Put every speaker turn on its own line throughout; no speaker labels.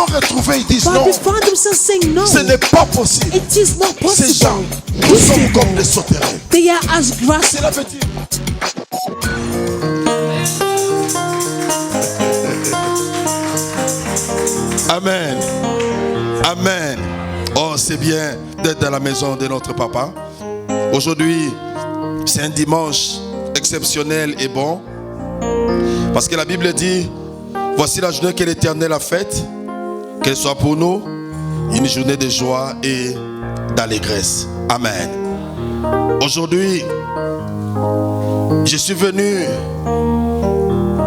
sont retrouvés, ils disent
But
non.
they found themselves saying no.
Ce n'est pas possible.
It is not
Ces gens,
possible.
nous sommes comme des sauterelles.
They are as grass.
C'est la petite. Amen. Amen. Oh, c'est bien d'être dans la maison de notre papa. Aujourd'hui, c'est un dimanche exceptionnel et bon. Parce que la Bible dit, voici la journée que l'Éternel a faite, qu'elle soit pour nous une journée de joie et d'allégresse. Amen. Aujourd'hui, je suis venu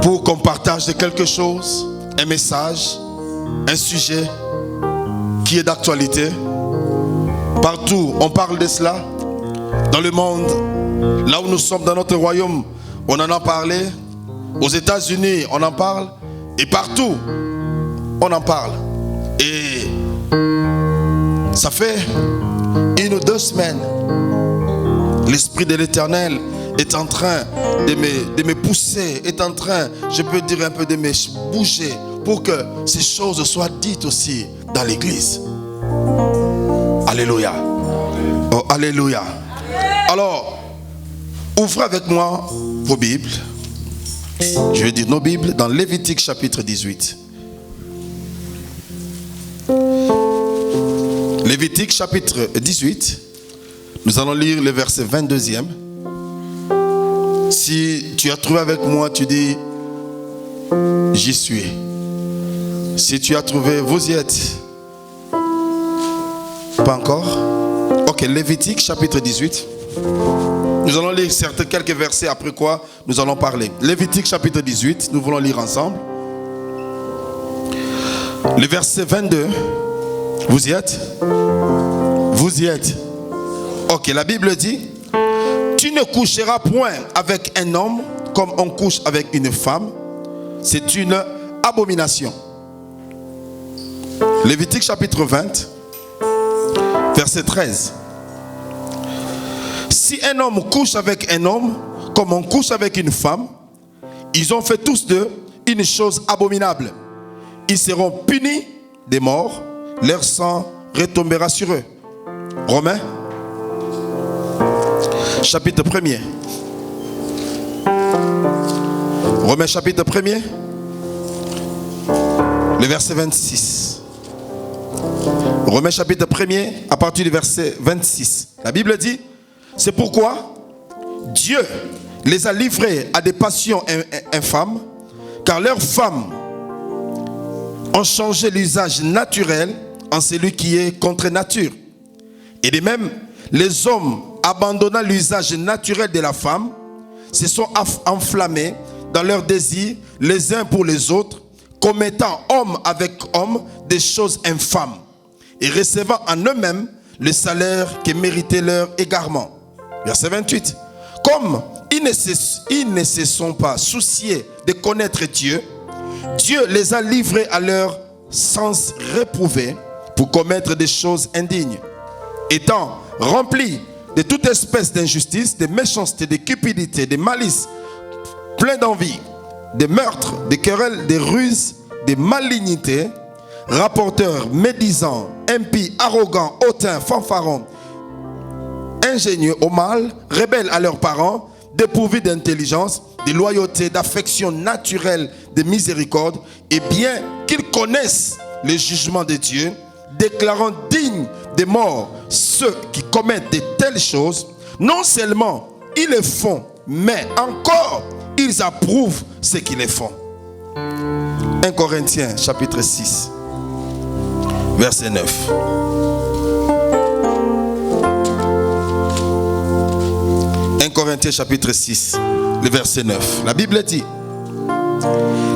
pour qu'on partage de quelque chose, un message, un sujet qui est d'actualité. Partout, on parle de cela. Dans le monde, là où nous sommes dans notre royaume, on en a parlé. Aux États-Unis, on en parle. Et partout, on en parle. Et ça fait 1 ou 2 semaines. L'Esprit de l'Éternel est en train de me pousser, est en train, je peux dire un peu de me bouger pour que ces choses soient dites aussi dans l'église. Alléluia. Oh, alléluia. Alors, ouvrez avec moi vos Bibles. Je vais dire nos Bibles dans Lévitique chapitre 18. Lévitique chapitre 18. Nous allons lire le verset 22e. Si tu as trouvé avec moi, tu dis j'y suis. Si tu as trouvé, vous y êtes. Pas encore? Ok, Lévitique chapitre 18. Nous allons lire quelques versets, après quoi nous allons parler. Lévitique chapitre 18, nous voulons lire ensemble. Le verset 22. Vous y êtes? Vous y êtes? Ok, la Bible dit, tu ne coucheras point avec un homme comme on couche avec une femme. C'est une abomination. Lévitique chapitre 20, verset 13. Si un homme couche avec un homme comme on couche avec une femme, ils ont fait tous deux une chose abominable. Ils seront punis de mort, leur sang retombera sur eux. Romains chapitre 1er. Romains chapitre 1er, le verset 26. Romains chapitre 1er, à partir du verset 26. La Bible dit, c'est pourquoi Dieu les a livrés à des passions infâmes, car leurs femmes ont changé l'usage naturel en celui qui est contre nature. Et de même, les hommes, abandonnant l'usage naturel de la femme, se sont enflammés dans leurs désirs les uns pour les autres, commettant homme avec homme des choses infâmes et recevant en eux-mêmes le salaire que méritait leur égarement. Verset 28. Comme ils ne se sont pas souciés de connaître Dieu, Dieu les a livrés à leur sens réprouvé pour commettre des choses indignes. Étant remplis de toute espèce d'injustice, de méchanceté, de cupidité, de malice, plein d'envie, de meurtres, de querelles, de ruses, de malignité, rapporteurs, médisants, impies, arrogants, hautains, fanfarons, ingénieux au mal, rebelles à leurs parents, dépourvus d'intelligence, de loyauté, d'affection naturelle, de miséricorde, et bien qu'ils connaissent le jugement de Dieu, déclarant dignes de mort ceux qui commettent de telles choses, non seulement ils le font, mais encore ils approuvent ce qu'ils les font. 1 Corinthiens chapitre 6, verset 9. 1 Corinthiens chapitre 6, le verset 9. La Bible dit,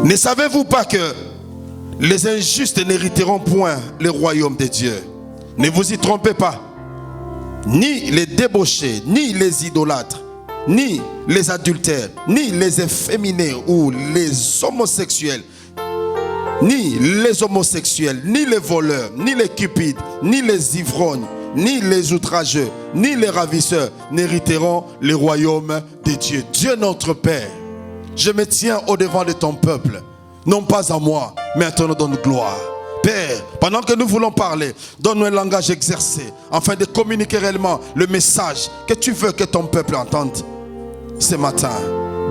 ne savez-vous pas que les injustes n'hériteront point le royaume de Dieu? Ne vous y trompez pas. Ni les débauchés, ni les idolâtres, ni les adultères, ni les efféminés ou les homosexuels, ni les voleurs, ni les cupides, ni les ivrognes, ni les outrageux, ni les ravisseurs n'hériteront le royaume de Dieu. Dieu notre Père, je me tiens au devant de ton peuple, non pas à moi, mais à ton nom de gloire. Père, pendant que nous voulons parler, donne-nous un langage exercé, afin de communiquer réellement le message que tu veux que ton peuple entende ce matin.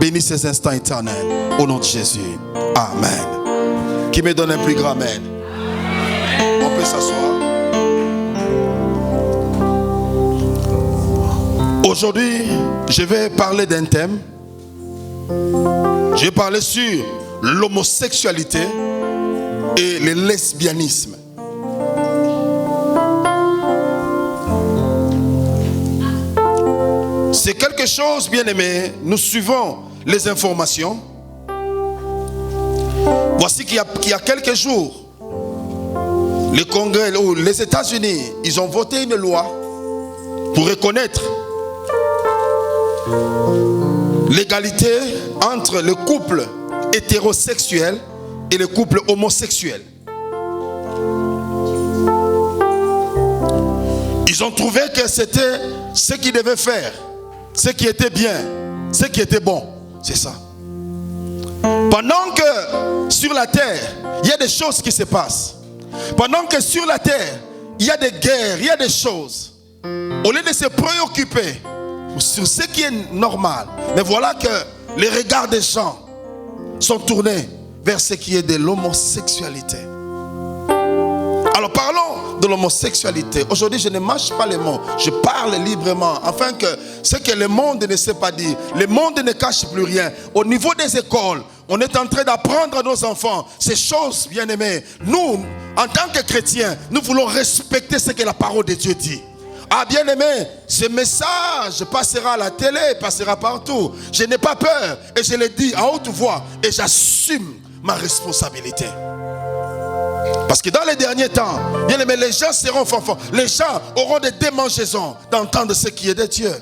Bénis ces instants éternels, au nom de Jésus. Amen. Qui me donne un plus grand amen. On peut s'asseoir. Aujourd'hui, je vais parler d'un thème. Je vais parler sur l'homosexualité et le lesbianisme. C'est quelque chose, bien aimé, nous suivons les informations. Voici qu'il y a quelques jours, le Congrès ou les États-Unis, ils ont voté une loi pour reconnaître l'égalité entre le couple hétérosexuel et le couple homosexuel. Ils ont trouvé que c'était ce qu'ils devaient faire, ce qui était bien, ce qui était bon. C'est ça. Pendant que sur la terre, il y a des choses qui se passent. Pendant que sur la terre, il y a des guerres, il y a des choses. Au lieu de se préoccuper sur ce qui est normal, mais voilà que les regards des gens sont tournés vers ce qui est de l'homosexualité. Alors parlons de l'homosexualité. Aujourd'hui, je ne mâche pas les mots, je parle librement, afin que ce que le monde ne sait pas dire, le monde ne cache plus rien. Au niveau des écoles, on est en train d'apprendre à nos enfants ces choses, bien aimés. Nous, en tant que chrétiens, nous voulons respecter ce que la parole de Dieu dit. Ah, bien aimé, ce message passera à la télé, passera partout. Je n'ai pas peur et je le dis à haute voix et j'assume ma responsabilité. Parce que dans les derniers temps, bien aimé, les gens seront fanfans. Les gens auront des démangeaisons d'entendre ce qui est de Dieu.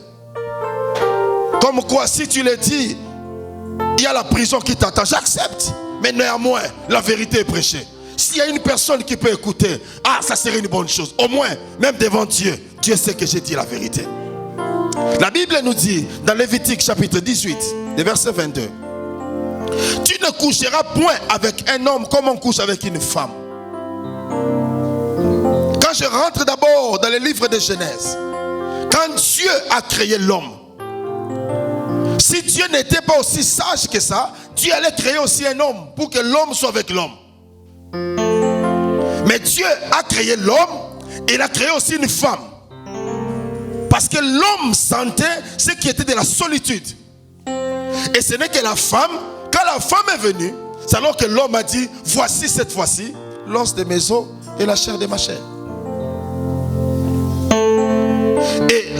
Comme quoi, si tu le dis, il y a la prison qui t'attend. J'accepte, mais néanmoins, la vérité est prêchée. S'il y a une personne qui peut écouter, ah, ça serait une bonne chose. Au moins, même devant Dieu, Dieu sait que j'ai dit la vérité. La Bible nous dit, dans Lévitique chapitre 18, verset 22, tu ne coucheras point avec un homme comme on couche avec une femme. Quand je rentre d'abord dans le livre de Genèse, quand Dieu a créé l'homme, si Dieu n'était pas aussi sage que ça, Dieu allait créer aussi un homme pour que l'homme soit avec l'homme. Mais Dieu a créé l'homme et il a créé aussi une femme. Parce que l'homme sentait ce qui était de la solitude. Et ce n'est que la femme, quand la femme est venue, c'est alors que l'homme a dit, voici cette fois-ci l'os de mes os et la chair de ma chair. Et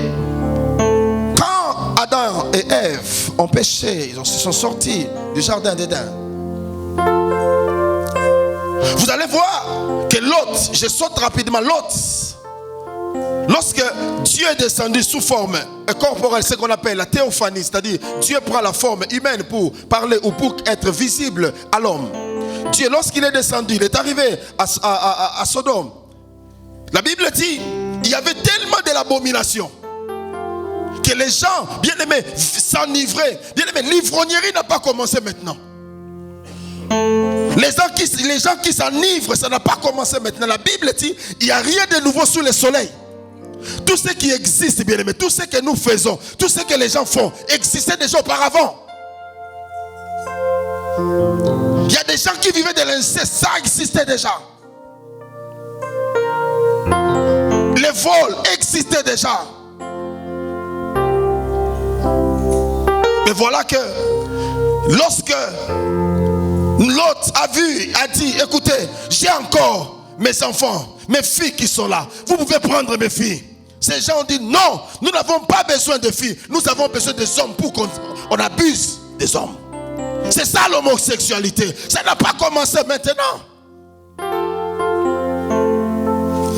quand Adam et Ève ont péché, ils se sont sortis du jardin d'Éden. Vous allez voir que Lot, je saute rapidement, Lot, lorsque Dieu est descendu sous forme corporelle, ce qu'on appelle la théophanie, c'est-à-dire Dieu prend la forme humaine pour parler ou pour être visible à l'homme. Dieu, lorsqu'il est descendu, il est arrivé à Sodome. La Bible dit, il y avait tellement de l'abomination que les gens, bien aimés, s'enivraient. Bien aimés, l'ivrognerie n'a pas commencé maintenant. Les gens qui s'enivrent, ça n'a pas commencé maintenant. La Bible dit, il n'y a rien de nouveau sous le soleil. Tout ce qui existe, bien aimé, tout ce que nous faisons, tout ce que les gens font, existait déjà auparavant. Il y a des gens qui vivaient de l'inceste, ça existait déjà. Les vols existaient déjà. Mais voilà que lorsque Lot a dit, écoutez, j'ai encore mes enfants, mes filles qui sont là. Vous pouvez prendre mes filles. Ces gens ont dit, non, nous n'avons pas besoin de filles. Nous avons besoin des hommes pour qu'on abuse des hommes. C'est ça l'homosexualité. Ça n'a pas commencé maintenant.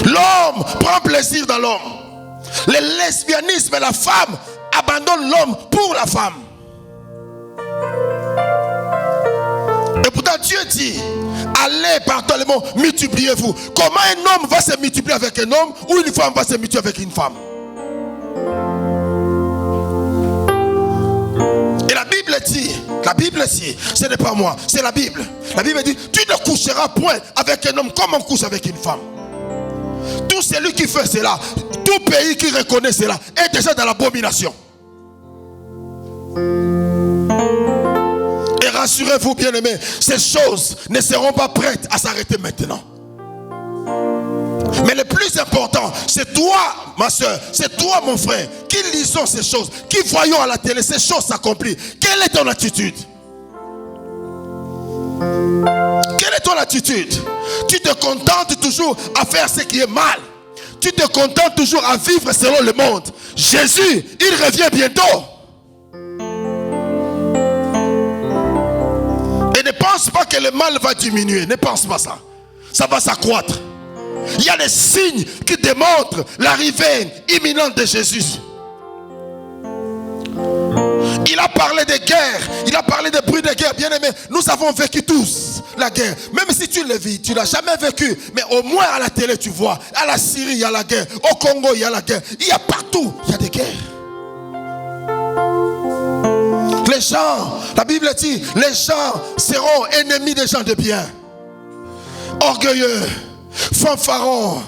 L'homme prend plaisir dans l'homme. Le lesbianisme, la femme abandonne l'homme pour la femme. Et pourtant Dieu dit, allez par tous les mots, multipliez-vous. Comment un homme va se multiplier avec un homme ou une femme va se multiplier avec une femme? Et la Bible La Bible dit, ce n'est pas moi, c'est la Bible. La Bible dit, tu ne coucheras point avec un homme comme on couche avec une femme. Tout celui qui fait cela, tout pays qui reconnaît cela, est déjà dans l'abomination. Et rassurez-vous, bien-aimés, ces choses ne seront pas prêtes à s'arrêter maintenant. Mais le plus important, c'est toi, ma soeur, c'est toi, mon frère, qui lisons ces choses, qui voyons à la télé ces choses s'accomplir. Quelle est ton attitude? Quelle est ton attitude? Tu te contentes toujours à faire ce qui est mal. Tu te contentes toujours à vivre selon le monde. Jésus, il revient bientôt. Et ne pense pas que le mal va diminuer. Ne pense pas ça. Ça va s'accroître. Il y a des signes qui démontrent l'arrivée imminente de Jésus. Il a parlé de guerre, il a parlé de bruit de guerre. Bien aimé, nous avons vécu tous la guerre. Même si tu le vis, tu ne l'as jamais vécu. Mais au moins à la télé, tu vois. À la Syrie, il y a la guerre. Au Congo, il y a la guerre. Il y a partout, il y a des guerres. Les gens, la Bible dit, les gens seront ennemis des gens de bien. Orgueilleux, fanfarons,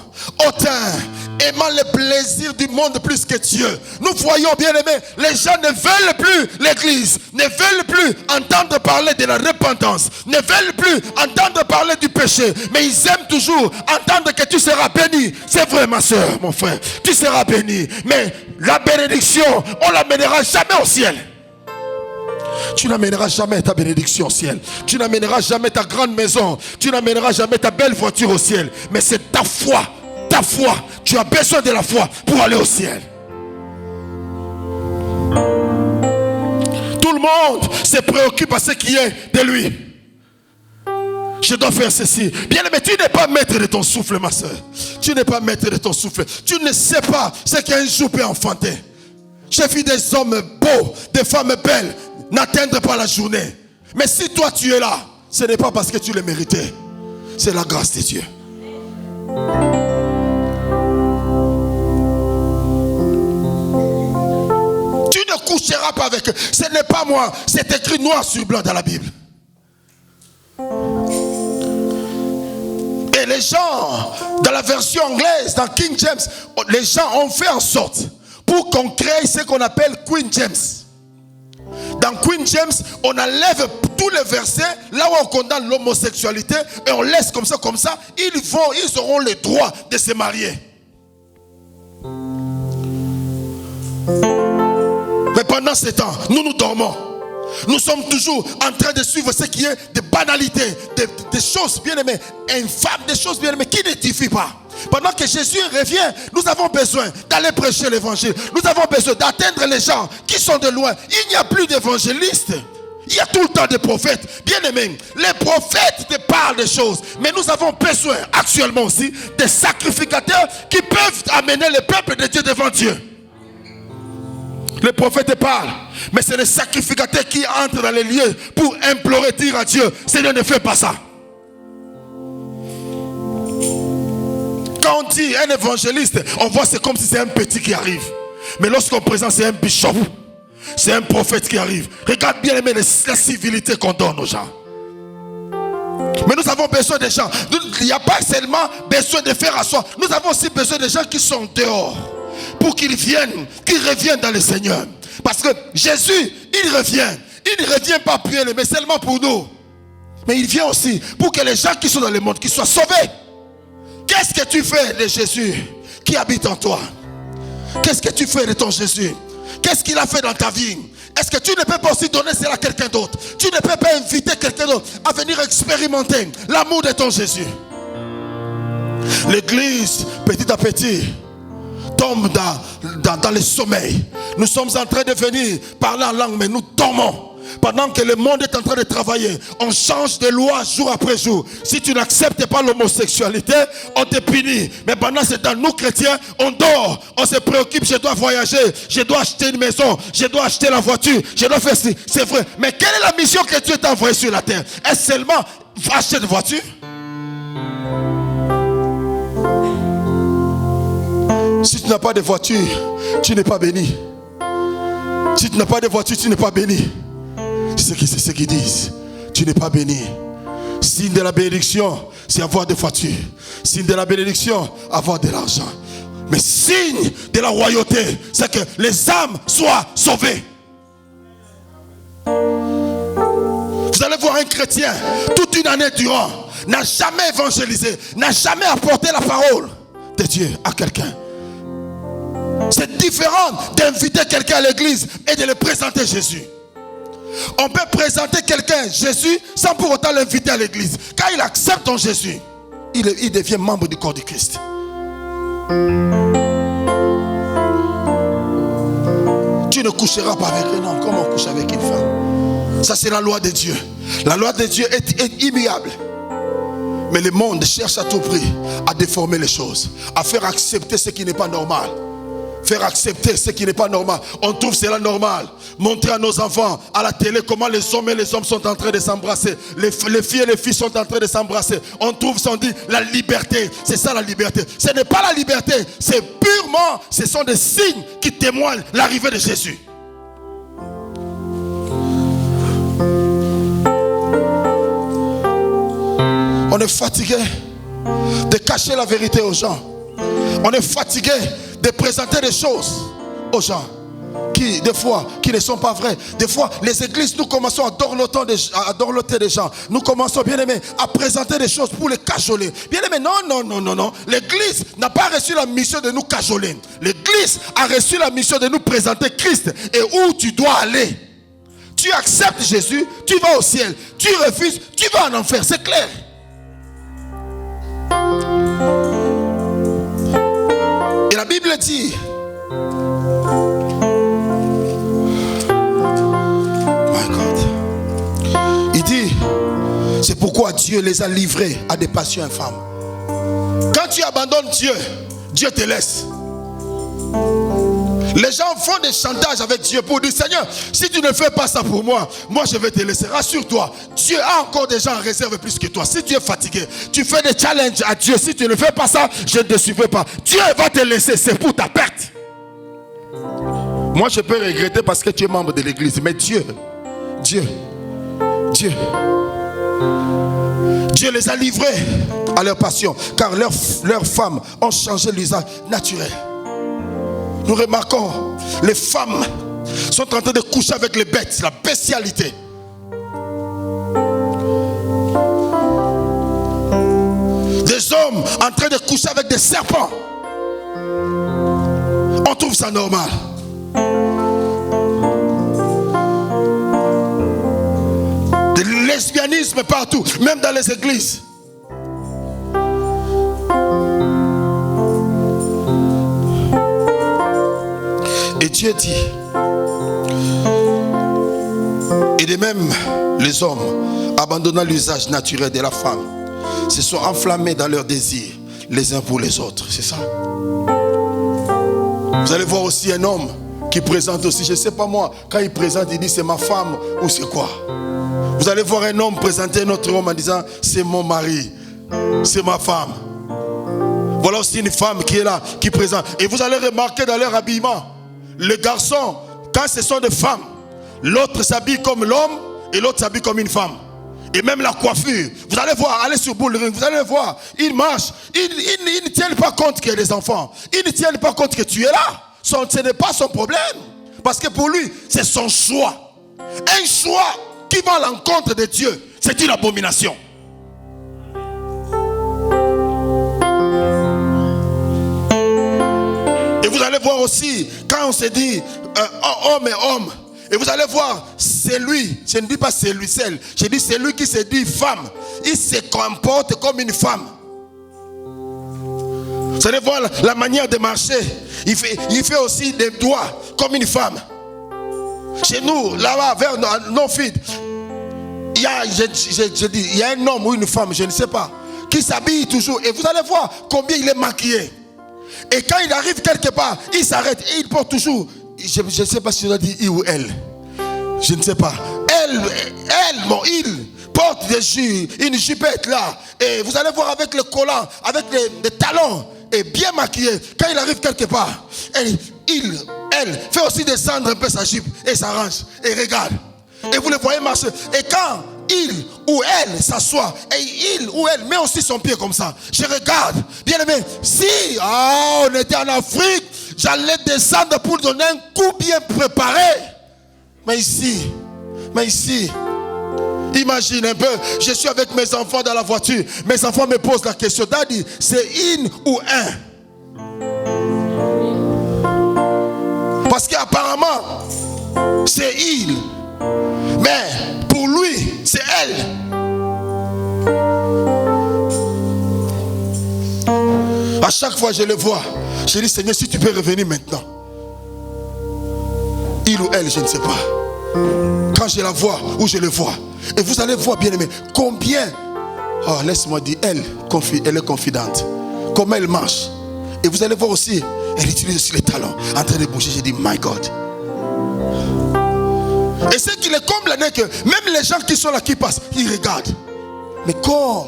hautains, aimant le plaisir du monde plus que Dieu. Nous voyons, bien aimés, les gens ne veulent plus l'église, ne veulent plus entendre parler de la repentance, ne veulent plus entendre parler du péché, mais ils aiment toujours entendre que tu seras béni. C'est vrai, ma soeur, mon frère, tu seras béni, mais la bénédiction, on ne l'amènera jamais au ciel. Tu n'amèneras jamais ta bénédiction au ciel. Tu n'amèneras jamais ta grande maison. Tu n'amèneras jamais ta belle voiture au ciel. Mais c'est ta foi. Ta foi. Tu as besoin de la foi pour aller au ciel. Tout le monde se préoccupe à ce qui est de lui. Je dois faire ceci. Bien aimé, tu n'es pas maître de ton souffle, ma soeur. Tu n'es pas maître de ton souffle. Tu ne sais pas ce qu'un jour peut enfanter. J'ai vu des hommes beaux, des femmes belles n'atteindre pas la journée. Mais si toi tu es là, ce n'est pas parce que tu le méritais. C'est la grâce de Dieu. Tu ne coucheras pas avec eux. Ce n'est pas moi. C'est écrit noir sur blanc dans la Bible. Et les gens, dans la version anglaise, dans King James, les gens ont fait en sorte pour qu'on crée ce qu'on appelle Queen James. Dans Queen James, on enlève tous les versets là où on condamne l'homosexualité et on laisse comme ça, ils auront le droit de se marier. Mais pendant ce temps, nous dormons. Nous sommes toujours en train de suivre ce qui est de banalité, des choses bien aimées, infâmes, des choses bien aimées qui n'édifient pas. Pendant que Jésus revient, nous avons besoin d'aller prêcher l'évangile. Nous avons besoin d'atteindre les gens qui sont de loin. Il n'y a plus d'évangélistes. Il y a tout le temps des prophètes. Bien aimés, les prophètes te parlent des choses. Mais nous avons besoin actuellement aussi des sacrificateurs qui peuvent amener le peuple de Dieu devant Dieu. Les prophètes te parlent. Mais c'est les sacrificateurs qui entrent dans les lieux pour implorer, dire à Dieu, Seigneur, ne fais pas ça. Quand on dit un évangéliste, on voit c'est comme si c'est un petit qui arrive. Mais lorsqu'on présente, c'est un bishop. C'est un prophète qui arrive. Regarde bien aimé la civilité qu'on donne aux gens. Mais nous avons besoin des gens. Il n'y a pas seulement besoin de faire asseoir. Nous avons aussi besoin des gens qui sont dehors. Pour qu'ils viennent, qu'ils reviennent dans le Seigneur. Parce que Jésus, il revient. Il ne revient pas bien aimé seulement pour nous. Mais il vient aussi pour que les gens qui sont dans le monde, qu'ils soient sauvés. Qu'est-ce que tu fais de Jésus qui habite en toi? Qu'est-ce que tu fais de ton Jésus? Qu'est-ce qu'il a fait dans ta vie? Est-ce que tu ne peux pas aussi donner cela à quelqu'un d'autre? Tu ne peux pas inviter quelqu'un d'autre à venir expérimenter l'amour de ton Jésus. L'église, petit à petit, tombe dans le sommeil. Nous sommes en train de venir parler en langue, mais nous dormons. Pendant que le monde est en train de travailler, on change de loi jour après jour. Si tu n'acceptes pas l'homosexualité, on te punit. Mais pendant ce temps, nous chrétiens, on dort, on se préoccupe, je dois voyager, je dois acheter une maison, je dois acheter la voiture, je dois faire ci. C'est vrai. Mais quelle est la mission que Dieu t'a envoyée sur la terre? Est-ce seulement acheter une voiture? Si tu n'as pas de voiture, tu n'es pas béni. Si tu n'as pas de voiture, tu n'es pas béni. ce qu'ils disent. Tu n'es pas béni. Signe de la bénédiction, c'est avoir des voitures. Signe de la bénédiction, avoir de l'argent. Mais signe de la royauté, c'est que les âmes soient sauvées. Vous allez voir un chrétien, toute une année durant, n'a jamais évangélisé, n'a jamais apporté la parole de Dieu à quelqu'un. C'est différent d'inviter quelqu'un à l'église et de le présenter Jésus. On peut présenter quelqu'un Jésus sans pour autant l'inviter à l'église. Quand il accepte ton Jésus, il devient membre du corps du Christ. Tu ne coucheras pas avec un homme comme on couche avec une femme. Ça, c'est la loi de Dieu. La loi de Dieu est immuable. Mais le monde cherche à tout prix à déformer les choses, à faire accepter ce qui n'est pas normal. Faire accepter ce qui n'est pas normal. On trouve cela normal. Montrer à nos enfants à la télé comment les hommes et les hommes sont en train de s'embrasser. Les filles et les filles sont en train de s'embrasser. On trouve, on dit, la liberté. C'est ça la liberté. Ce n'est pas la liberté. C'est purement, ce sont des signes qui témoignent l'arrivée de Jésus. On est fatigué de cacher la vérité aux gens. On est fatigué de présenter des choses aux gens qui, des fois, qui ne sont pas vraies. Des fois, les églises, nous commençons à dorloter des gens. Nous commençons, bien aimé, à présenter des choses pour les cajoler. Bien aimé, non. L'église n'a pas reçu la mission de nous cajoler. L'église a reçu la mission de nous présenter Christ et où tu dois aller. Tu acceptes Jésus, tu vas au ciel. Tu refuses, tu vas en enfer. C'est clair. Et la Bible dit, my God, il dit, c'est pourquoi Dieu les a livrés à des passions infâmes. Quand tu abandonnes Dieu, Dieu te laisse. Les gens font des chantages avec Dieu pour dire, Seigneur, si tu ne fais pas ça pour moi, moi je vais te laisser. Rassure-toi, Dieu a encore des gens en réserve plus que toi. Si tu es fatigué, tu fais des challenges à Dieu. Si tu ne fais pas ça, je ne te suivrai pas. Dieu va te laisser, c'est pour ta perte. Moi je peux regretter parce que tu es membre de l'église. Mais Dieu les a livrés à leur passion. Car leurs femmes ont changé l'usage naturel. Nous remarquons, les femmes sont en train de coucher avec les bêtes, la bestialité. Des hommes en train de coucher avec des serpents. On trouve ça normal. Le lesbianisme partout, même dans les églises. Et Dieu dit, et de même les hommes, abandonnant l'usage naturel de la femme, se sont enflammés dans leurs désirs les uns pour les autres. C'est ça. Vous allez voir aussi un homme qui présente aussi, je ne sais pas moi, quand il présente, il dit c'est ma femme ou c'est quoi. Vous allez voir un homme présenter un autre homme en disant c'est mon mari, c'est ma femme. Voilà aussi une femme qui est là, qui présente. Et vous allez remarquer dans leur habillement, les garçons, quand ce sont des femmes, l'autre s'habille comme l'homme et l'autre s'habille comme une femme. Et même la coiffure, vous allez voir, allez sur Bullring, vous allez voir, ils marchent, ils ne tiennent pas compte qu'il y a des enfants. Ils ne tiennent pas compte que tu es là. Ce n'est pas son problème. Parce que pour lui, c'est son choix. Un choix qui va à l'encontre de Dieu, c'est une abomination. Et vous allez voir aussi, quand on se dit homme et homme, et vous allez voir, c'est lui, je ne dis pas c'est lui seul, je dis c'est lui qui se dit femme, il se comporte comme une femme. Vous allez voir la manière de marcher, il fait aussi des doigts comme une femme. Chez nous, là-bas, vers nos filles, il y a, il y a un homme ou une femme, je ne sais pas, qui s'habille toujours, et vous allez voir combien il est maquillé. Et quand il arrive quelque part, il s'arrête et il porte toujours, je ne sais pas si je dois dire il ou elle. Je ne sais pas. Il porte une jupette là. Et vous allez voir avec le collant, avec les talons, et bien maquillé. Quand il arrive quelque part, elle fait aussi descendre un peu sa jupe et s'arrange. Et regarde. Et vous les voyez marcher. Et quand il ou elle s'assoit, et il ou elle met aussi son pied comme ça, je regarde. Bien aimé, si on était en Afrique, j'allais descendre pour donner un coup bien préparé. Mais ici, imagine un peu, je suis avec mes enfants dans la voiture. Mes enfants me posent la question, Daddy, c'est in ou un? Parce qu'apparemment, c'est il. Mais pour lui, c'est elle. À chaque fois je le vois, je dis, Seigneur, si tu peux revenir maintenant. Il ou elle, je ne sais pas. Quand je la vois ou je le vois. Et vous allez voir, bien aimé, combien, oh, laisse-moi dire, elle est confidente. Comment elle marche. Et vous allez voir aussi, elle utilise aussi les talons en train de bouger. J'ai dit, my God. Et ce qui les comble, c'est que même les gens qui sont là, qui passent, ils regardent. Mais comme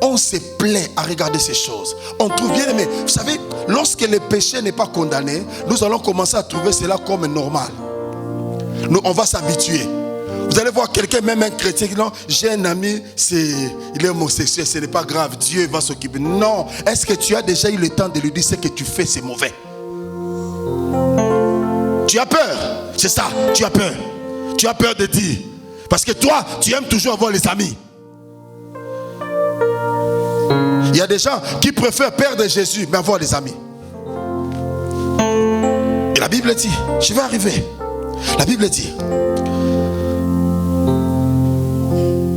on se plaît à regarder ces choses, on trouve bien aimé. Vous savez, lorsque le péché n'est pas condamné, nous allons commencer à trouver cela comme normal. On va s'habituer. Vous allez voir quelqu'un, même un chrétien, qui dit non, j'ai un ami, il est homosexuel, ce n'est pas grave, Dieu va s'occuper. Non, est-ce que tu as déjà eu le temps de lui dire ce que tu fais, c'est mauvais? Tu as peur, c'est ça, tu as peur. Tu as peur de dire. Parce que toi, tu aimes toujours avoir les amis. Il y a des gens qui préfèrent perdre Jésus, mais avoir des amis. Et la Bible dit, je vais arriver. La Bible dit,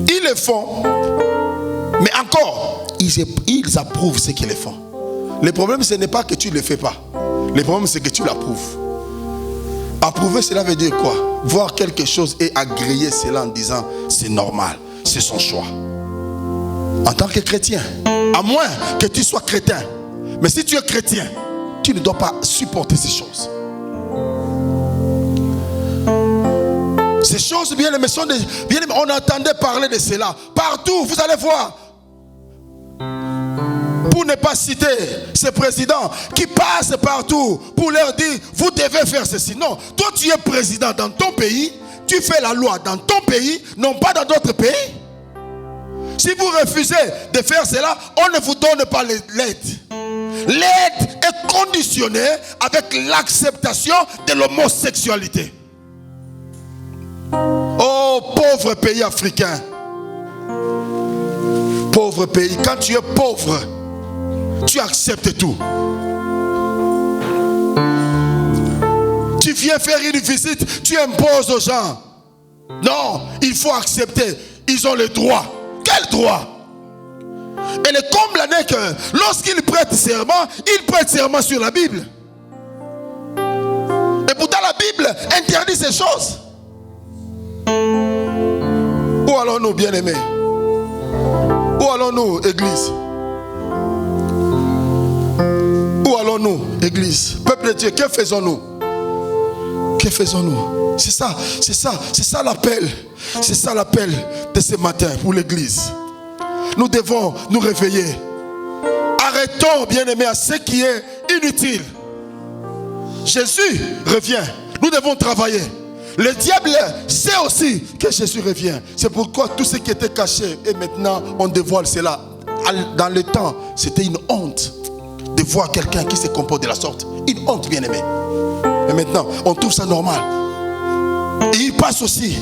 ils le font, mais encore, ils approuvent ce qu'ils le font. Le problème, ce n'est pas que tu ne le fais pas. Le problème, c'est que tu l'approuves. Approuver, cela veut dire quoi? Voir quelque chose et agréer cela en disant, c'est normal, c'est son choix. En tant que chrétien, à moins que tu sois chrétien. Mais si tu es chrétien, tu ne dois pas supporter ces choses. Ces choses, bien aimées, on entendait parler de cela. Partout, vous allez voir. Pour ne pas citer ces présidents qui passent partout pour leur dire, vous devez faire ceci. Non, toi tu es président dans ton pays, tu fais la loi dans ton pays, non pas dans d'autres pays. Si vous refusez de faire cela, on ne vous donne pas l'aide. L'aide est conditionnée avec l'acceptation de l'homosexualité. Oh, pauvre pays africain. Pauvre pays. Quand tu es pauvre, tu acceptes tout. Tu viens faire une visite, tu imposes aux gens. Non, il faut accepter. Ils ont le droit. Quel droit? Et le comble n'est que lorsqu'ils prêtent serment, ils prêtent serment sur la Bible. Et pourtant la Bible interdit ces choses. Où allons-nous, bien-aimés? Où allons-nous, Église? Où allons-nous, Église? Peuple de Dieu, que faisons-nous? Que faisons-nous? C'est ça l'appel. C'est ça l'appel de ce matin pour l'Église. Nous devons nous réveiller. Arrêtons, bien-aimés, à ce qui est inutile. Jésus revient. Nous devons travailler. Le diable sait aussi que Jésus revient. C'est pourquoi tout ce qui était caché, et maintenant on dévoile cela. Dans le temps, c'était une honte de voir quelqu'un qui se comporte de la sorte. Une honte, bien-aimé. Et maintenant, on trouve ça normal. Et il passe aussi.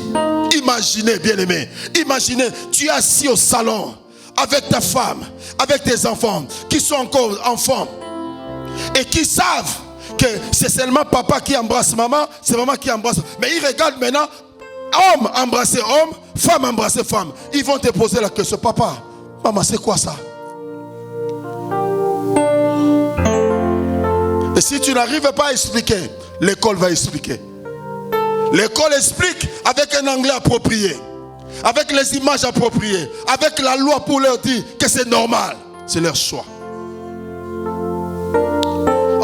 Imaginez, bien-aimé. Imaginez, tu es assis au salon avec ta femme, avec tes enfants qui sont encore enfants et qui savent que c'est seulement papa qui embrasse maman, c'est maman qui embrasse. Mais ils regardent maintenant, homme embrasser homme, femme embrasser femme. Ils vont te poser la question, papa, maman, c'est quoi ça? Et si tu n'arrives pas à expliquer, l'école va expliquer. L'école explique avec un anglais approprié, avec les images appropriées, avec la loi pour leur dire que c'est normal. C'est leur choix.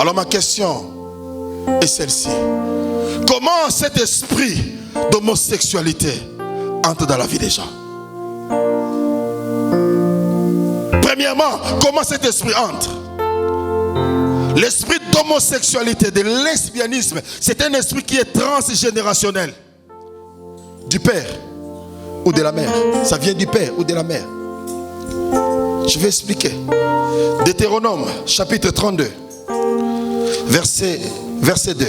Alors ma question est celle-ci. Comment cet esprit d'homosexualité entre dans la vie des gens? Premièrement, comment cet esprit entre? L'esprit d'homosexualité, de lesbianisme, c'est un esprit qui est transgénérationnel. du père ou de la mère. Ça vient du père ou de la mère. Je vais expliquer. Deutéronome chapitre 32, verset 2.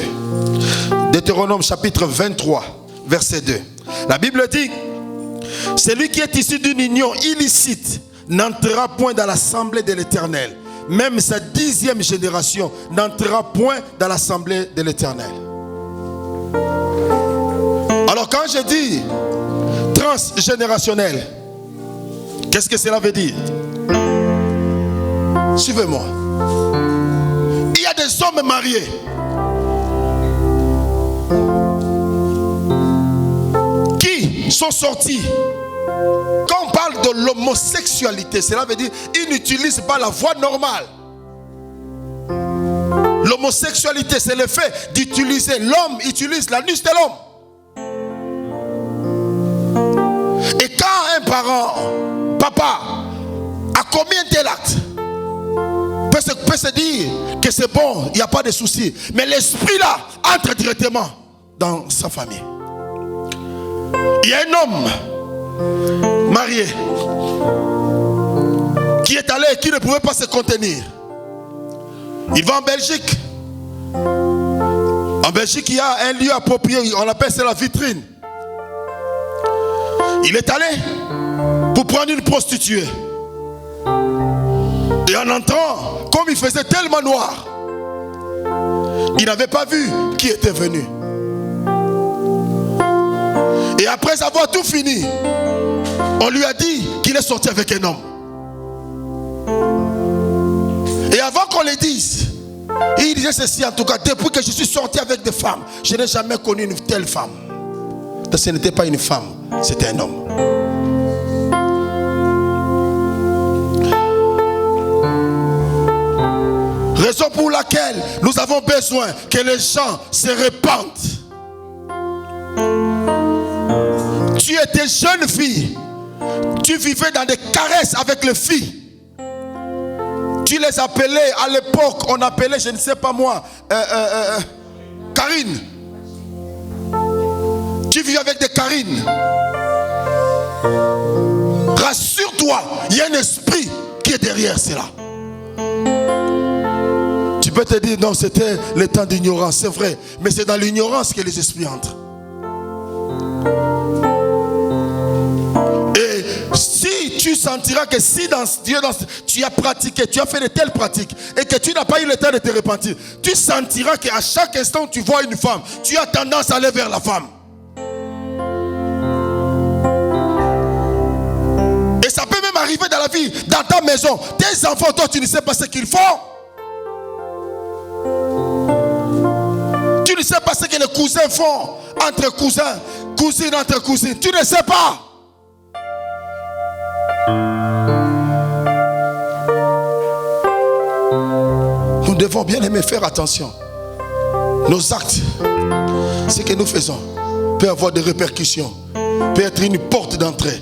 Deutéronome chapitre 23, verset 2. La Bible dit: celui qui est issu d'une union illicite n'entrera point dans l'assemblée de l'Éternel. Même sa 10e génération n'entrera point dans l'assemblée de l'Éternel. Alors quand je dis transgénérationnel, qu'est-ce que cela veut dire? Suivez-moi. Il y a des hommes mariés qui sont sortis. Quand on parle de l'homosexualité, cela veut dire qu'ils n'utilisent pas la voie normale. L'homosexualité, c'est le fait d'utiliser, l'homme utilise l'anus de l'homme. Et quand un parent, papa, a commis un tel acte, peut se dire que c'est bon, il n'y a pas de souci. Mais l'esprit là entre directement dans sa famille. Il y a un homme marié qui est allé et qui ne pouvait pas se contenir. Il va en Belgique. En Belgique, il y a un lieu approprié, on appelle ça la vitrine. Il est allé pour prendre une prostituée. Et en entrant, comme il faisait tellement noir, il n'avait pas vu qui était venu. Et après avoir tout fini, on lui a dit qu'il est sorti avec un homme. Et avant qu'on le dise, il disait ceci: en tout cas, depuis que je suis sorti avec des femmes, je n'ai jamais connu une telle femme. Ce n'était pas une femme, c'était un homme. Raison pour laquelle nous avons besoin que les gens se répandent. Tu étais jeune fille, tu vivais dans des caresses avec les filles. Tu les appelais, à l'époque, on appelait, je ne sais pas moi, Karine. Tu vivais avec des Karines. Rassure-toi, il y a un esprit qui est derrière cela. Tu peux te dire, non, c'était le temps d'ignorance, c'est vrai. Mais c'est dans l'ignorance que les esprits entrent. Et si tu sentiras que si tu as pratiqué, tu as fait de telles pratiques et que tu n'as pas eu le temps de te repentir, tu sentiras qu'à chaque instant où tu vois une femme, tu as tendance à aller vers la femme. Et ça peut même arriver dans la vie, dans ta maison. Tes enfants, toi, tu ne sais pas ce qu'ils font. Tu ne sais pas ce que les cousins font entre cousins, cousines entre cousines. Tu ne sais pas. Nous devons bien aimer faire attention. Nos actes, ce que nous faisons, peut avoir des répercussions, peut être une porte d'entrée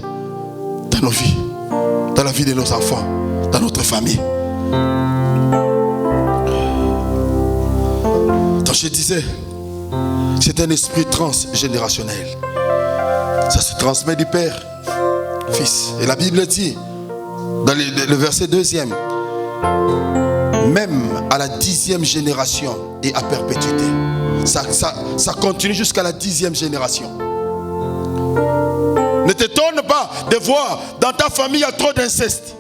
dans nos vies, dans la vie de nos enfants, dans notre famille. Donc je disais, c'est un esprit transgénérationnel. Ça se transmet du Père, Fils. Et la Bible dit, dans le verset 2e, même à la 10e génération et à perpétuité. Ça continue jusqu'à la 10e génération. Ne t'étonne pas de voir dans ta famille il y a trop d'inceste.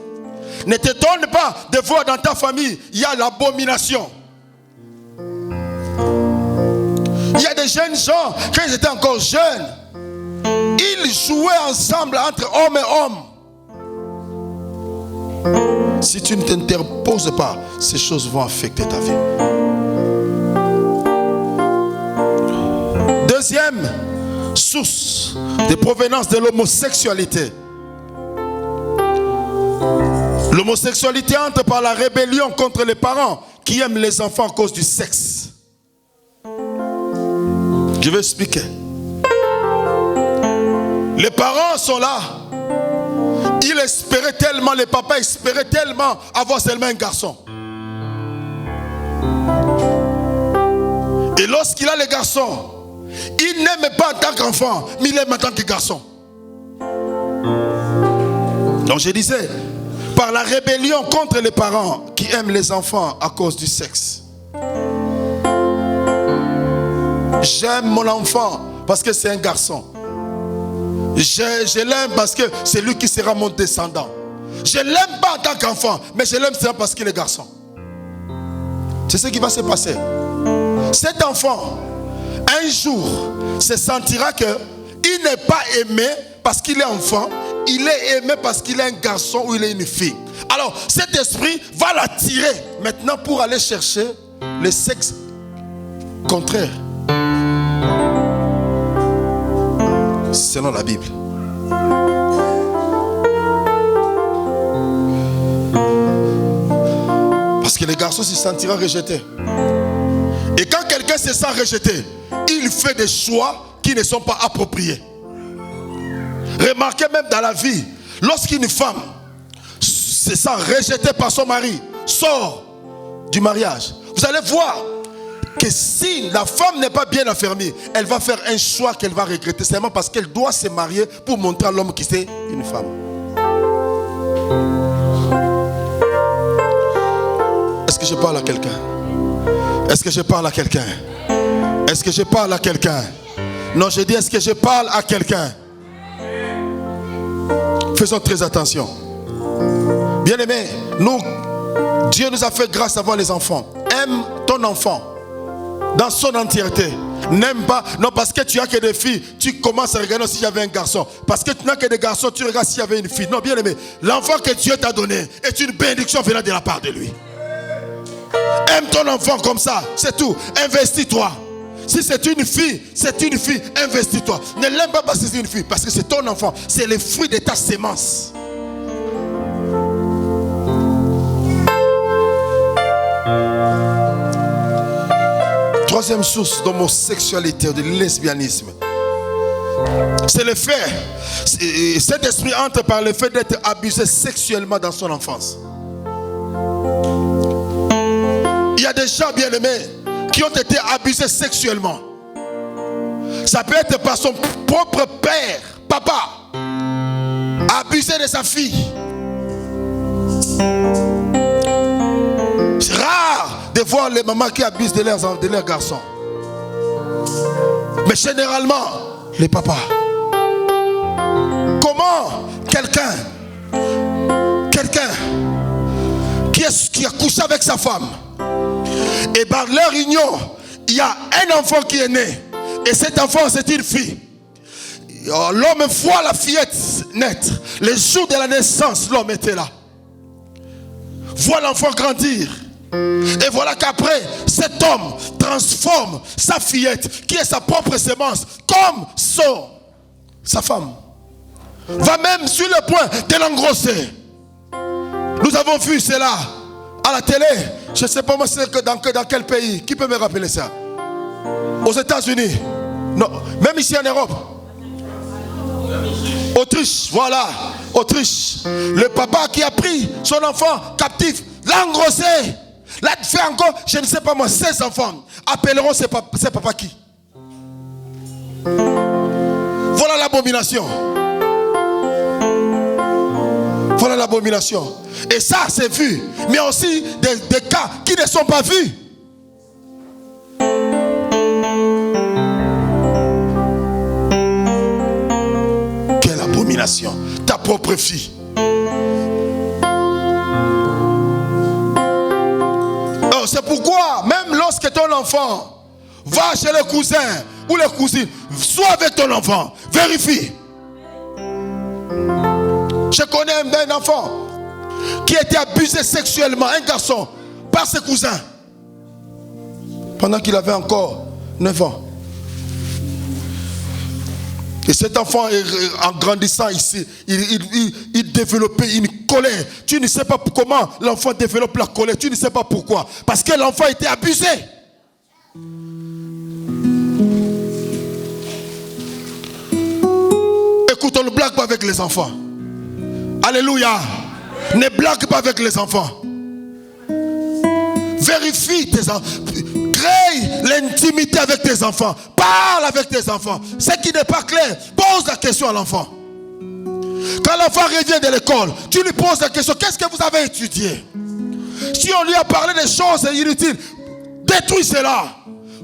Ne t'étonne pas de voir dans ta famille il y a l'abomination. Il y a des jeunes gens, quand ils étaient encore jeunes, ils jouaient ensemble entre hommes et hommes. Si tu ne t'interposes pas, ces choses vont affecter ta vie. Deuxième source de provenance de l'homosexualité. L'homosexualité entre par la rébellion contre les parents qui aiment les enfants à cause du sexe. Je vais expliquer. Les parents sont là. Ils espéraient tellement, les papas espéraient tellement avoir seulement un garçon. Et lorsqu'il a le garçon, Il n'aime pas en tant qu'enfant, mais il aime en tant que garçon. Donc je disais, par la rébellion contre les parents qui aiment les enfants à cause du sexe. J'aime mon enfant parce que c'est un garçon. Je l'aime parce que c'est lui qui sera mon descendant. Je ne l'aime pas en tant qu'enfant, mais je l'aime seulement parce qu'il est garçon. C'est ce qui va se passer. Cet enfant, un jour, se sentira qu'il n'est pas aimé parce qu'il est enfant. Il est aimé parce qu'il est un garçon ou il est une fille. Alors, cet esprit va l'attirer maintenant pour aller chercher le sexe contraire. Selon la Bible. Parce que le garçon se sentira rejeté. Et quand quelqu'un se sent rejeté, il fait des choix qui ne sont pas appropriés. Remarquez même dans la vie, lorsqu'une femme se sent rejetée par son mari, sort du mariage, vous allez voir que si la femme n'est pas bien affermie, elle va faire un choix qu'elle va regretter seulement parce qu'elle doit se marier pour montrer à l'homme que c'est une femme. Est-ce que je parle à quelqu'un? Est-ce que je parle à quelqu'un? Est-ce que je parle à quelqu'un? Non, je dis est-ce que je parle à quelqu'un? Faisons très attention. Bien-aimés, Dieu nous a fait grâce à voir les enfants. Aime ton enfant dans son entièreté. N'aime pas, non, parce que tu as que des filles, tu commences à regarder si j'avais un garçon. Parce que tu n'as que des garçons, tu regardes s'il y avait une fille. Non, bien-aimé, l'enfant que Dieu t'a donné est une bénédiction venant de la part de lui. Aime ton enfant comme ça, c'est tout. Investis-toi. Si c'est une fille, investis-toi. Ne l'aime pas parce que c'est une fille, parce que c'est ton enfant. C'est le fruit de ta sémence. Troisième source d'homosexualité, de lesbianisme, c'est le fait, cet esprit entre par le fait d'être abusé sexuellement dans son enfance. Il y a des gens bien-aimés qui ont été abusés sexuellement. Ça peut être par son propre père, papa, abusé de sa fille. C'est rare de voir les mamans qui abusent de leurs garçons. Mais généralement, les papas. Comment quelqu'un qui a couché avec sa femme, et par leur union, il y a un enfant qui est né, et cet enfant c'est une fille. L'homme voit la fillette naître. Le jour de la naissance, l'homme était là. Voit l'enfant grandir. Et voilà qu'après, cet homme transforme sa fillette, qui est sa propre sémence, comme sa femme. Va même sur le point de l'engrosser. Nous avons vu cela à la télé. Je ne sais pas moi dans quel pays. Qui peut me rappeler ça? Aux États-Unis. Non, même ici en Europe. Autriche, voilà. Autriche. Le papa qui a pris son enfant captif l'a engrossé. Là, il fait encore, je ne sais pas moi, 16 enfants. Appelleront ces papas qui? Voilà l'abomination. Voilà l'abomination. Et ça, c'est vu. Mais aussi des cas qui ne sont pas vus. Quelle abomination. Ta propre fille. C'est pourquoi, même lorsque ton enfant va chez le cousin ou les cousines, sois avec ton enfant, vérifie. Je connais un enfant qui a été abusé sexuellement, un garçon, par ses cousins, pendant qu'il avait encore 9 ans. Et cet enfant, en grandissant ici, il développait une colère. Tu ne sais pas comment l'enfant développe la colère. Tu ne sais pas pourquoi. Parce que l'enfant était abusé. Écoute, on ne blague pas avec les enfants. Alléluia. Ne blague pas avec les enfants. Vérifie tes enfants. Crée l'intimité avec tes enfants. Parle avec tes enfants. Ce qui n'est pas clair, pose la question à l'enfant. Quand l'enfant revient de l'école, tu lui poses la question, qu'est-ce que vous avez étudié? Si on lui a parlé des choses inutiles, détruis cela.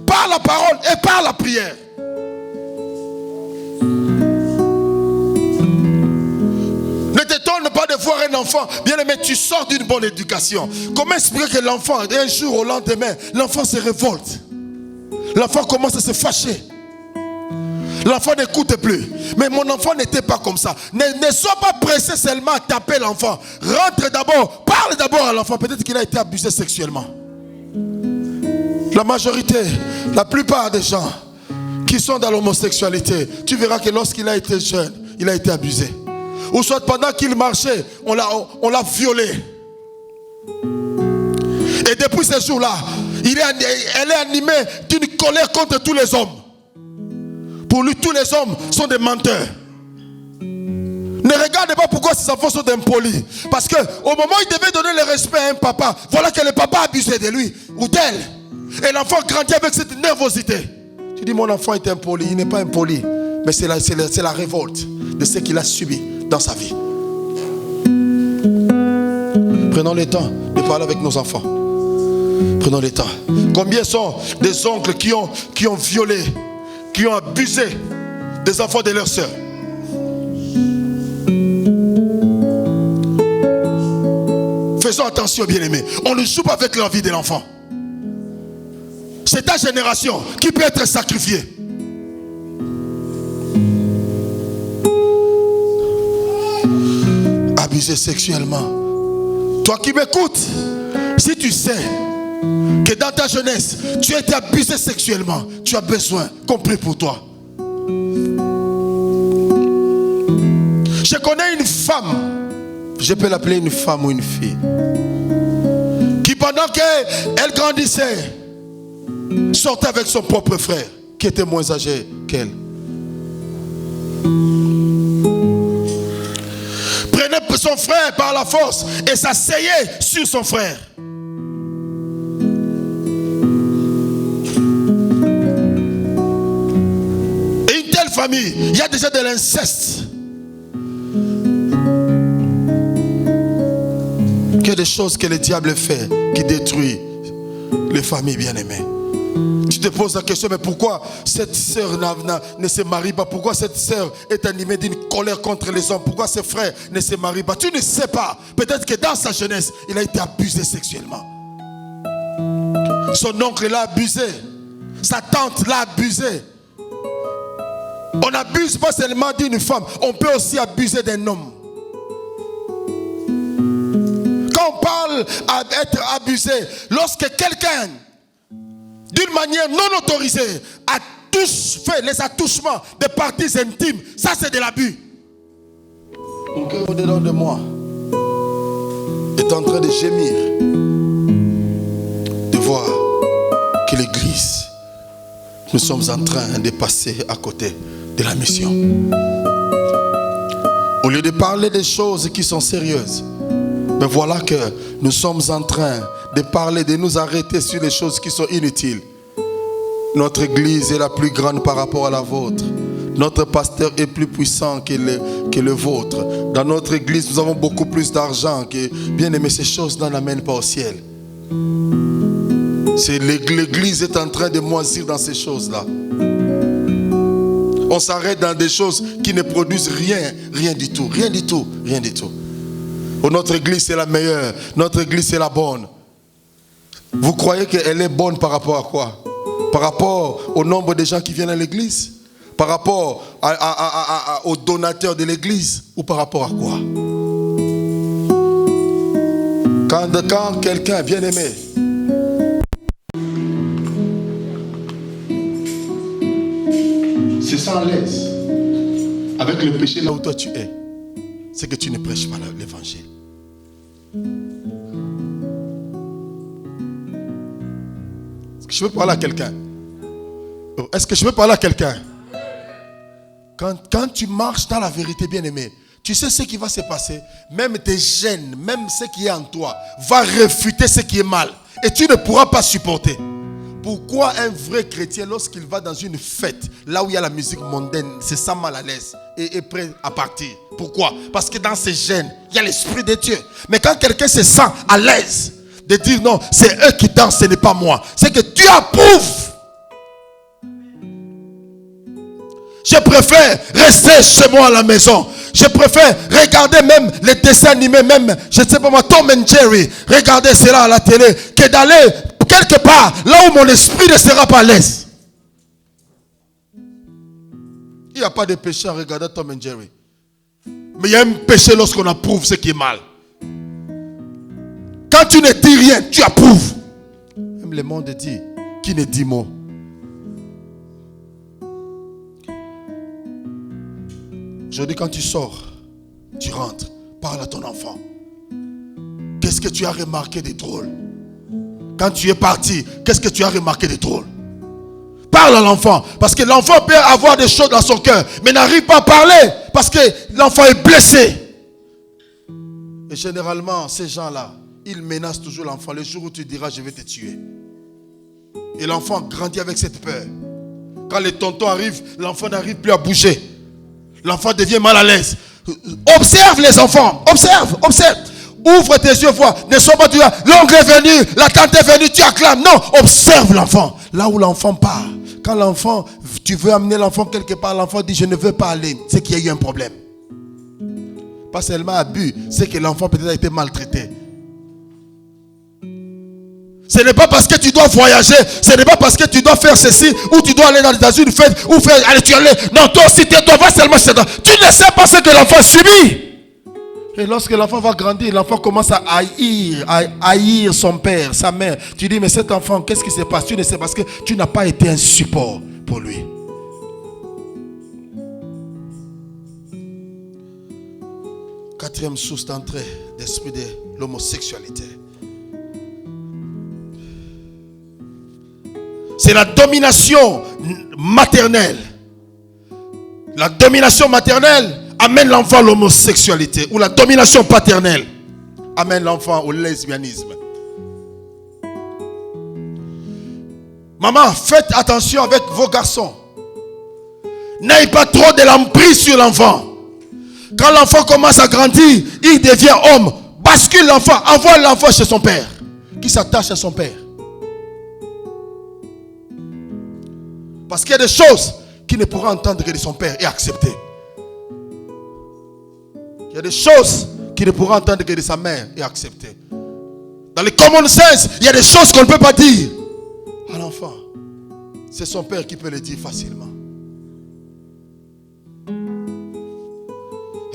Par la parole et par la prière. Ne t'étonne pas de voir un enfant, bien aimé, tu sors d'une bonne éducation. Comment expliquer que l'enfant, un jour au lendemain, l'enfant se révolte? L'enfant commence à se fâcher. L'enfant n'écoute plus. Mais mon enfant n'était pas comme ça. Ne sois pas pressé seulement à taper l'enfant. Rentre d'abord, parle d'abord à l'enfant. Peut-être qu'il a été abusé sexuellement. La majorité, la plupart des gens qui sont dans l'homosexualité, tu verras que lorsqu'il a été jeune, il a été abusé. Ou soit pendant qu'il marchait, on l'a violé. Et depuis ce jour-là, elle est animée d'une colère contre tous les hommes. Pour lui, tous les hommes sont des menteurs. Ne regardez pas pourquoi ces enfants sont impolis. Parce qu'au moment où il devait donner le respect à un papa, voilà que le papa a abusé de lui ou d'elle. Et l'enfant grandit avec cette nervosité. Tu dis, mon enfant est impoli. Il n'est pas impoli. Mais c'est la révolte de ce qu'il a subi dans sa vie. Prenons le temps de parler avec nos enfants. Prenons le temps. Combien sont des oncles qui ont violé, qui ont abusé des enfants de leurs sœurs? Faisons attention, bien-aimés. On ne joue pas avec la vie de l'enfant. C'est ta génération qui peut être sacrifiée. Abusé sexuellement. Toi qui m'écoutes, si tu sais que dans ta jeunesse, tu as été abusé sexuellement, tu as besoin qu'on prie pour toi. Je connais une femme, je peux l'appeler une femme ou une fille, qui pendant qu'elle grandissait, sortait avec son propre frère, qui était moins âgé qu'elle. Prenait son frère par la force et s'asseyait sur son frère. Et une telle famille, il y a déjà de l'inceste. Il y a des choses que le diable fait qui détruit les familles bien-aimées. Tu te poses la question, mais pourquoi cette sœur ne se marie pas? Pourquoi cette sœur est animée d'une colère contre les hommes? Pourquoi ses frères ne se marient pas? Tu ne sais pas. Peut-être que dans sa jeunesse, il a été abusé sexuellement. Son oncle l'a abusé. Sa tante l'a abusé. On n'abuse pas seulement d'une femme, on peut aussi abuser d'un homme. Quand on parle d'être abusé, lorsque quelqu'un, d'une manière non autorisée, fait les attouchements des parties intimes, ça c'est de l'abus. Mon cœur au-dedans de moi est en train de gémir, de voir que l'église, nous sommes en train de passer à côté de la mission. Au lieu de parler des choses qui sont sérieuses, mais voilà que nous sommes en train de parler, de nous arrêter sur les choses qui sont inutiles. Notre église est la plus grande par rapport à la vôtre. Notre pasteur est plus puissant que le vôtre. Dans notre église, nous avons beaucoup plus d'argent. Bien aimé, ces choses-là n'amènent pas au ciel. L'église est en train de moisir dans ces choses-là. On s'arrête dans des choses qui ne produisent rien du tout. Oh, notre église c'est la meilleure. Notre église c'est la bonne. Vous croyez qu'elle est bonne par rapport à quoi? Par rapport au nombre de gens qui viennent à l'église? Par rapport aux donateurs de l'église? Ou par rapport à quoi? Quand quelqu'un bien aimé se sent à l'aise avec le péché là où toi tu es, c'est que tu ne prêches pas l'évangile. Est-ce que je peux parler à quelqu'un? Est-ce que je peux parler à quelqu'un? Quand tu marches dans la vérité, bien-aimé, tu sais ce qui va se passer. Même tes gènes, même ce qui est en toi, va réfuter ce qui est mal. Et tu ne pourras pas supporter. Pourquoi un vrai chrétien, lorsqu'il va dans une fête, là où il y a la musique mondaine, se sent mal à l'aise et est prêt à partir? Pourquoi? Parce que dans ses gènes, il y a l'Esprit de Dieu. Mais quand quelqu'un se sent à l'aise de dire non, c'est eux qui dansent, ce n'est pas moi, c'est que Dieu approuve. Je préfère rester chez moi à la maison. Je préfère regarder même les dessins animés, même, je ne sais pas moi, Tom and Jerry, regarder cela à la télé, que d'aller quelque part là où mon esprit ne sera pas à l'aise. Il n'y a pas de péché en regardant Tom and Jerry. Mais il y a un péché lorsqu'on approuve ce qui est mal. Quand tu ne dis rien, tu approuves. Même le monde dit, qui ne dit mot. Aujourd'hui, quand tu sors, tu rentres, parle à ton enfant. Qu'est-ce que tu as remarqué de drôle? Quand tu es parti, qu'est-ce que tu as remarqué de drôle? Parle à l'enfant. Parce que l'enfant peut avoir des choses dans son cœur, mais n'arrive pas à parler parce que l'enfant est blessé. Et généralement, ces gens-là, ils menacent toujours l'enfant. Le jour où tu diras, je vais te tuer. Et l'enfant grandit avec cette peur. Quand les tontons arrivent, l'enfant n'arrive plus à bouger. L'enfant devient mal à l'aise. Observe les enfants. Observe. Ouvre tes yeux, vois. Ne sois pas du là. L'oncle est venu, la tante est venue, tu acclames. Non, observe l'enfant. Là où l'enfant part. Quand l'enfant, tu veux amener l'enfant quelque part, l'enfant dit je ne veux pas aller. C'est qu'il y a eu un problème. Pas seulement abus, c'est que l'enfant peut-être a été maltraité. Ce n'est pas parce que tu dois voyager, ce n'est pas parce que tu dois faire ceci, ou tu dois aller dans une fête, ou faire, allez, tu allais. Non, toi aussi, tu vas seulement chez toi. Tu ne sais pas ce que l'enfant subit. Et lorsque l'enfant va grandir, l'enfant commence à haïr son père, sa mère. Tu dis, mais cet enfant, qu'est-ce qui se passe? Tu ne sais pas parce que tu n'as pas été un support pour lui. Quatrième source d'entrée d'esprit de l'homosexualité. C'est la domination maternelle. La domination maternelle amène l'enfant à l'homosexualité. Ou la domination paternelle amène l'enfant au lesbianisme. Maman, faites attention avec vos garçons. N'ayez pas trop de l'emprise sur l'enfant. Quand l'enfant commence à grandir, il devient homme. Bascule l'enfant, envoie l'enfant chez son père. Qui s'attache à son père. Parce qu'il y a des choses qu'il ne pourra entendre que de son père et accepter. Il y a des choses qu'il ne pourra entendre que de sa mère et accepter. Dans le common sense, il y a des choses qu'on ne peut pas dire à l'enfant. C'est son père qui peut le dire facilement.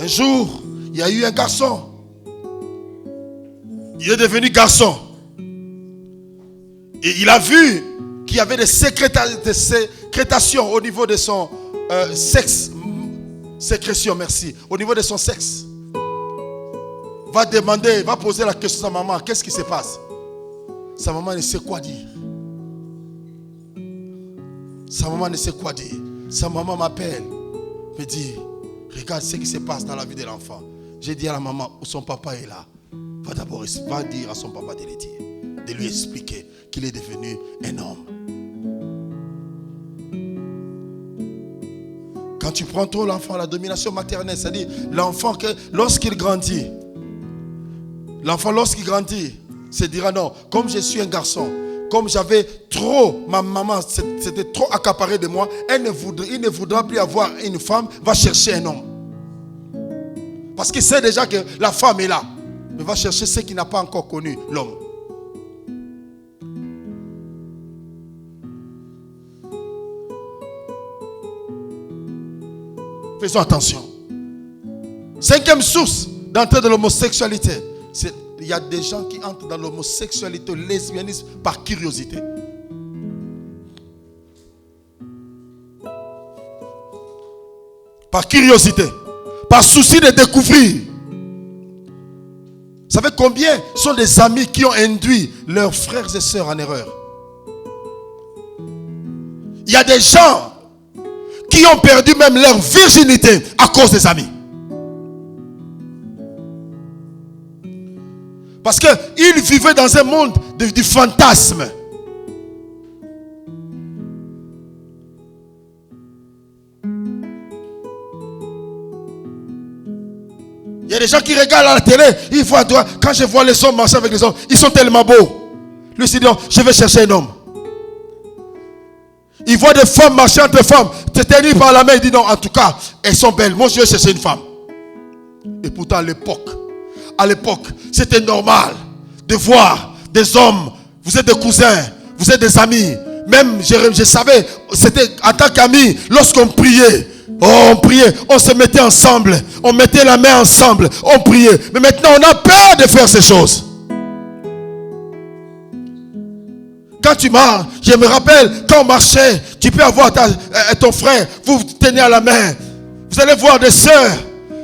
Un jour, il y a eu un garçon. Il est devenu garçon. Et il a vu qu'il y avait des sécrétations au niveau de son sexe. Sécrétion, merci. Au niveau de son sexe. Va demander, va poser la question à sa maman. Qu'est-ce qui se passe? Sa maman ne sait quoi dire. Sa maman ne sait quoi dire. Sa maman m'appelle, me dit, regarde ce qui se passe dans la vie de l'enfant. J'ai dit à la maman, où son papa est là. Va d'abord, va dire à son papa de le dire. De lui expliquer qu'il est devenu un homme. Quand tu prends trop l'enfant, la domination maternelle, c'est-à-dire l'enfant, lorsqu'il grandit, se dira non, comme je suis un garçon, comme j'avais trop, ma maman c'était trop accaparé de moi, il ne voudra plus avoir une femme, va chercher un homme. Parce qu'il sait déjà que la femme est là, mais va chercher ce qui n'a pas encore connu l'homme. Faisons attention. Cinquième source d'entrée de l'homosexualité. Il y a des gens qui entrent dans l'homosexualité, le lesbianisme par curiosité. Par curiosité. Par souci de découvrir. Vous savez combien sont des amis qui ont induit leurs frères et sœurs en erreur? Il y a des gens qui ont perdu même leur virginité à cause des amis. Parce qu'ils vivaient dans un monde du fantasme. a des gens qui regardent à la télé, ils voient, quand je vois les hommes marcher avec les hommes, ils sont tellement beaux. Lui, il dit, non, je vais chercher un homme. Il voit des femmes marcher entre femmes, te tenir par la main, il dit, non, en tout cas, elles sont belles. Moi, je vais chercher une femme. Et pourtant, à l'époque, c'était normal de voir des hommes, vous êtes des cousins, vous êtes des amis. Même, je savais, c'était en tant qu'amis, lorsqu'on priait, on se mettait ensemble, on mettait la main ensemble, on priait. Mais maintenant, on a peur de faire ces choses. Quand tu marches, je me rappelle, quand on marchait, tu peux avoir ton frère, vous vous tenez à la main. Vous allez voir des sœurs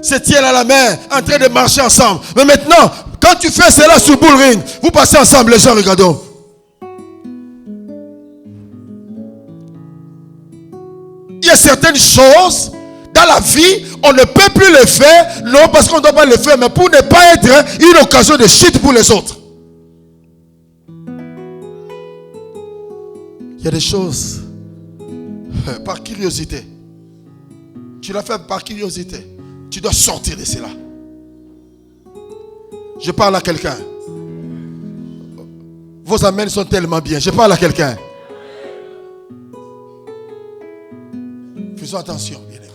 se tiennent à la main, en train de marcher ensemble. Mais maintenant, quand tu fais cela sur Bull Ring, vous passez ensemble, les gens regardent. Il y a certaines choses dans la vie, on ne peut plus les faire, non parce qu'on ne doit pas les faire, mais pour ne pas être une occasion de chute pour les autres. Il y a des choses par curiosité. Tu l'as fait par curiosité. Tu dois sortir de cela. Je parle à quelqu'un. Vos amens sont tellement bien. Je parle à quelqu'un. Faisons attention, bien-aimés.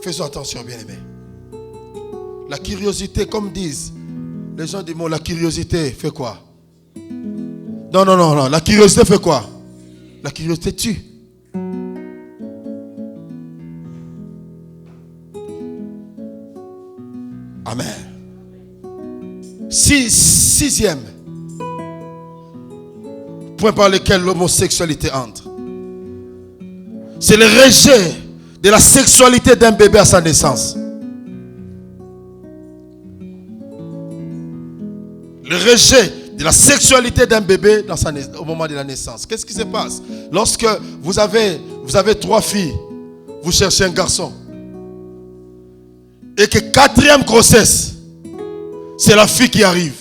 Faisons attention, bien-aimés. La curiosité, comme disent les gens du monde, la curiosité fait quoi? Non. La curiosité fait quoi? La curiosité tue. Amen. Sixième point par lequel l'homosexualité entre. C'est le rejet de la sexualité d'un bébé à sa naissance. Le rejet de la sexualité d'un bébé au moment de la naissance. Qu'est-ce qui se passe? Lorsque vous avez 3 filles, vous cherchez un garçon. Et que 4e grossesse, c'est la fille qui arrive.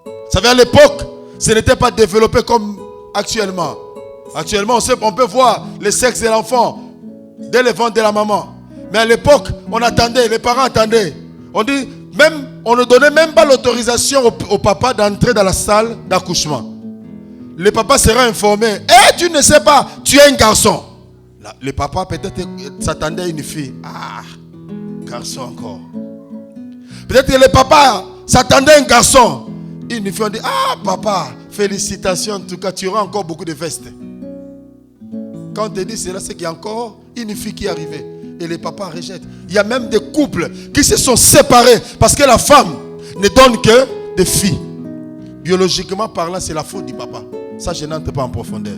Vous savez, à l'époque, ce n'était pas développé comme actuellement. Actuellement, on peut voir le sexe de l'enfant dès le ventre de la maman. Mais à l'époque, on attendait, les parents attendaient. On ne donnait même pas l'autorisation au papa d'entrer dans la salle d'accouchement. Le papa sera informé. Tu ne sais pas, tu es un garçon. Le papa peut-être s'attendait à une fille. Garçon encore. Peut-être que le papa s'attendait à un garçon. Une fille, on dit, papa, félicitations, en tout cas, tu auras encore beaucoup de vestes. Quand on te dit cela, c'est qu'il y a encore une fille qui est arrivée. Et les papas rejettent. Il y a même des couples qui se sont séparés parce que la femme ne donne que des filles. Biologiquement parlant, c'est la faute du papa. Ça, je n'entre pas en profondeur.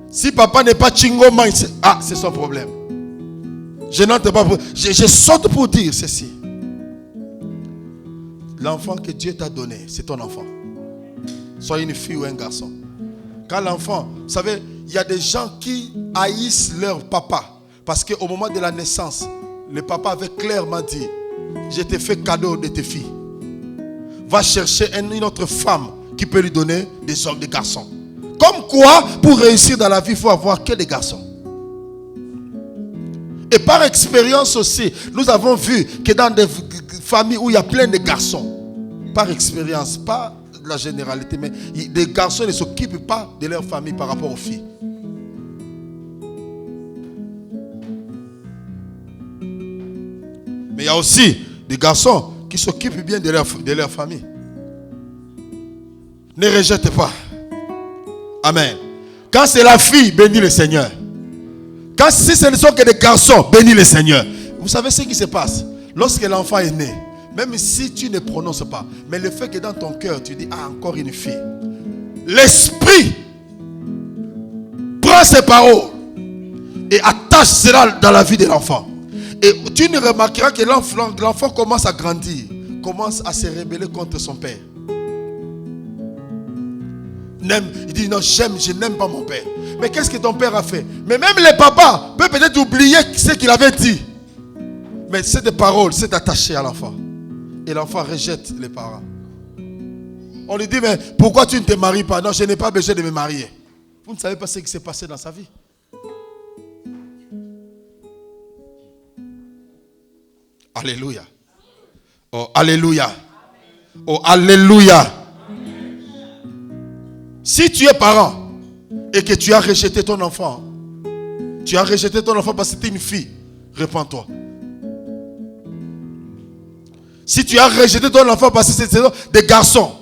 Si papa n'est pas chingoma, c'est son problème. Je n'entre pas. Je saute pour dire ceci. L'enfant que Dieu t'a donné, c'est ton enfant. Soit une fille ou un garçon. Quand l'enfant, vous savez, il y a des gens qui haïssent leur papa. Parce qu'au moment de la naissance, le papa avait clairement dit, je t'ai fait cadeau de tes filles. Va chercher une autre femme qui peut lui donner des hommes, des garçons. Comme quoi, pour réussir dans la vie, il faut avoir que des garçons. Et par expérience aussi, nous avons vu que dans des familles où il y a plein de garçons, par expérience, pas la généralité, mais les garçons ne s'occupent pas de leur famille par rapport aux filles. Mais il y a aussi des garçons qui s'occupent bien de leur famille. Ne rejette pas. Amen. Quand c'est la fille, bénis le Seigneur. Si ce ne sont que des garçons, bénis le Seigneur. Vous savez ce qui se passe? Lorsque l'enfant est né, même si tu ne prononces pas, mais le fait que dans ton cœur, tu dis, encore une fille. L'esprit prend ces paroles et attache cela dans la vie de l'enfant. Et tu ne remarqueras que l'enfant commence à grandir, commence à se rebeller contre son père. Il dit, non, je n'aime pas mon père. Mais qu'est-ce que ton père a fait? Mais même les papas peuvent peut-être oublier ce qu'il avait dit. Mais cette parole s'est attachée à l'enfant. Et l'enfant rejette les parents. On lui dit, mais pourquoi tu ne te maries pas? Non, je n'ai pas besoin de me marier. Vous ne savez pas ce qui s'est passé dans sa vie. Alléluia. Oh, alléluia. Oh, alléluia. Si tu es parent et que tu as rejeté ton enfant, parce que c'était une fille, répands-toi. Si tu as rejeté ton enfant parce que c'est des garçons,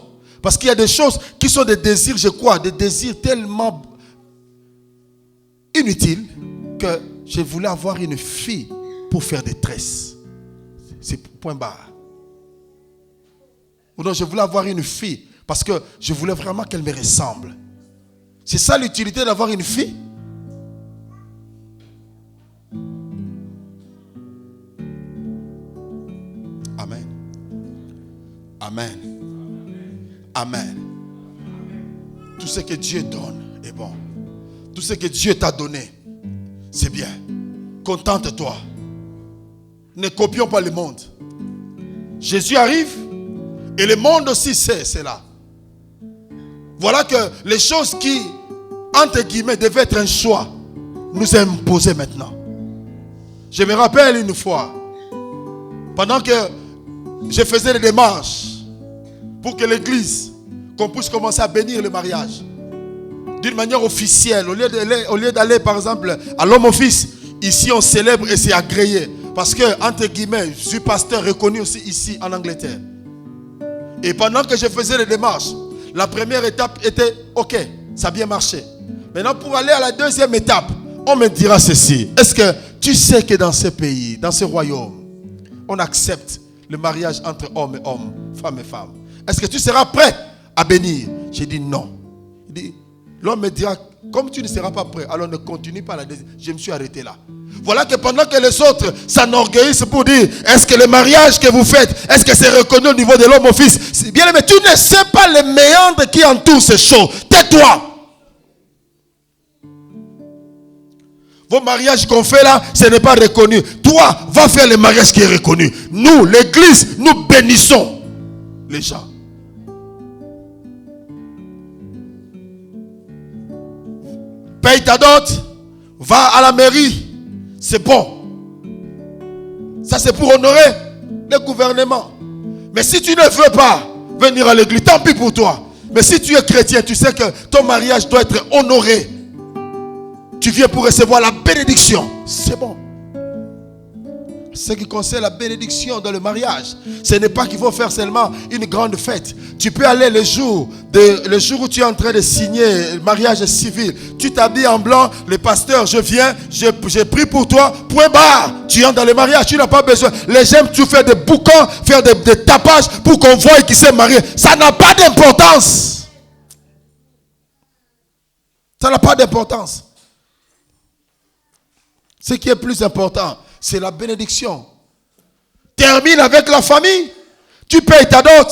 parce qu'il y a des choses qui sont des désirs, je crois, des désirs tellement inutiles que je voulais avoir une fille pour faire des tresses. C'est point barre. Ou non, je voulais avoir une fille parce que je voulais vraiment qu'elle me ressemble. C'est ça l'utilité d'avoir une fille? Amen. Amen. Amen. Tout ce que Dieu donne est bon. Tout ce que Dieu t'a donné, c'est bien. Contente-toi. Ne copions pas le monde. Jésus arrive et le monde aussi sait cela. Voilà que les choses qui, entre guillemets, devaient être un choix, nous est imposé maintenant. Je me rappelle une fois, pendant que je faisais les démarches pour que l'église, qu'on puisse commencer à bénir le mariage d'une manière officielle, au lieu d'aller par exemple à l'homme office, ici on célèbre et c'est agréé. Parce que, entre guillemets, je suis pasteur reconnu aussi ici en Angleterre. Et pendant que je faisais les démarches, la première étape était ok, ça a bien marché. Maintenant, pour aller à la deuxième étape, on me dira ceci. Est-ce que tu sais que dans ce pays, dans ce royaume, on accepte le mariage entre homme et homme, femme et femme? Est-ce que tu seras prêt à bénir? J'ai dit non. Il dit, l'homme me dira, comme tu ne seras pas prêt, alors ne continue pas la deuxième. Je me suis arrêté là. Voilà que pendant que les autres s'enorgueillissent pour dire, est-ce que le mariage que vous faites, est-ce que c'est reconnu au niveau de l'homme au fils? Bien aimé, tu ne sais pas les méandres qui entourent ces choses. Tais-toi. Vos mariages qu'on fait là, ce n'est pas reconnu. Toi, va faire le mariage qui est reconnu. Nous, l'église, nous bénissons les gens. Paye ta dot, va à la mairie. C'est bon. Ça, c'est pour honorer le gouvernement. Mais si tu ne veux pas venir à l'église, tant pis pour toi. Mais si tu es chrétien, tu sais que ton mariage doit être honoré. Tu viens pour recevoir la bénédiction. C'est bon. Ce qui concerne la bénédiction dans le mariage, ce n'est pas qu'il faut faire seulement une grande fête. Tu peux aller le jour où tu es en train de signer le mariage civil. Tu t'habilles en blanc, le pasteur, je viens, j'ai pris pour toi, point barre. Tu entres dans le mariage, tu n'as pas besoin. Les gens, tu fais des boucans, faire des tapages pour qu'on voie qui s'est marié. Ça n'a pas d'importance. Ça n'a pas d'importance. Ce qui est plus important, c'est la bénédiction. Termine avec la famille. Tu payes ta dot.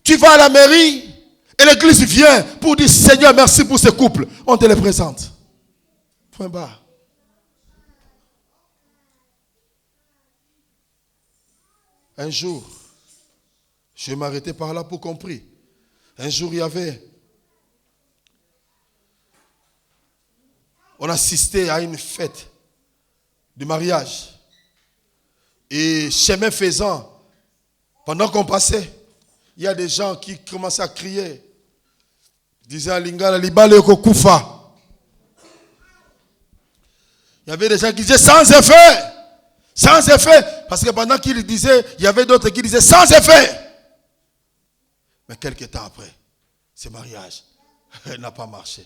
Tu vas à la mairie. Et l'église vient pour dire Seigneur, merci pour ce couple. On te les présente. Point barre. Un jour, je vais m'arrêter par là pour compris. Un jour, on assistait à une fête du mariage. Et chemin faisant, pendant qu'on passait, il y a des gens qui commençaient à crier. Ils disaient à Lingala, Libale Kokufa. Il y avait des gens qui disaient sans effet. Sans effet. Parce que pendant qu'ils disaient, il y avait d'autres qui disaient sans effet. Mais quelques temps après, ce mariage n'a pas marché.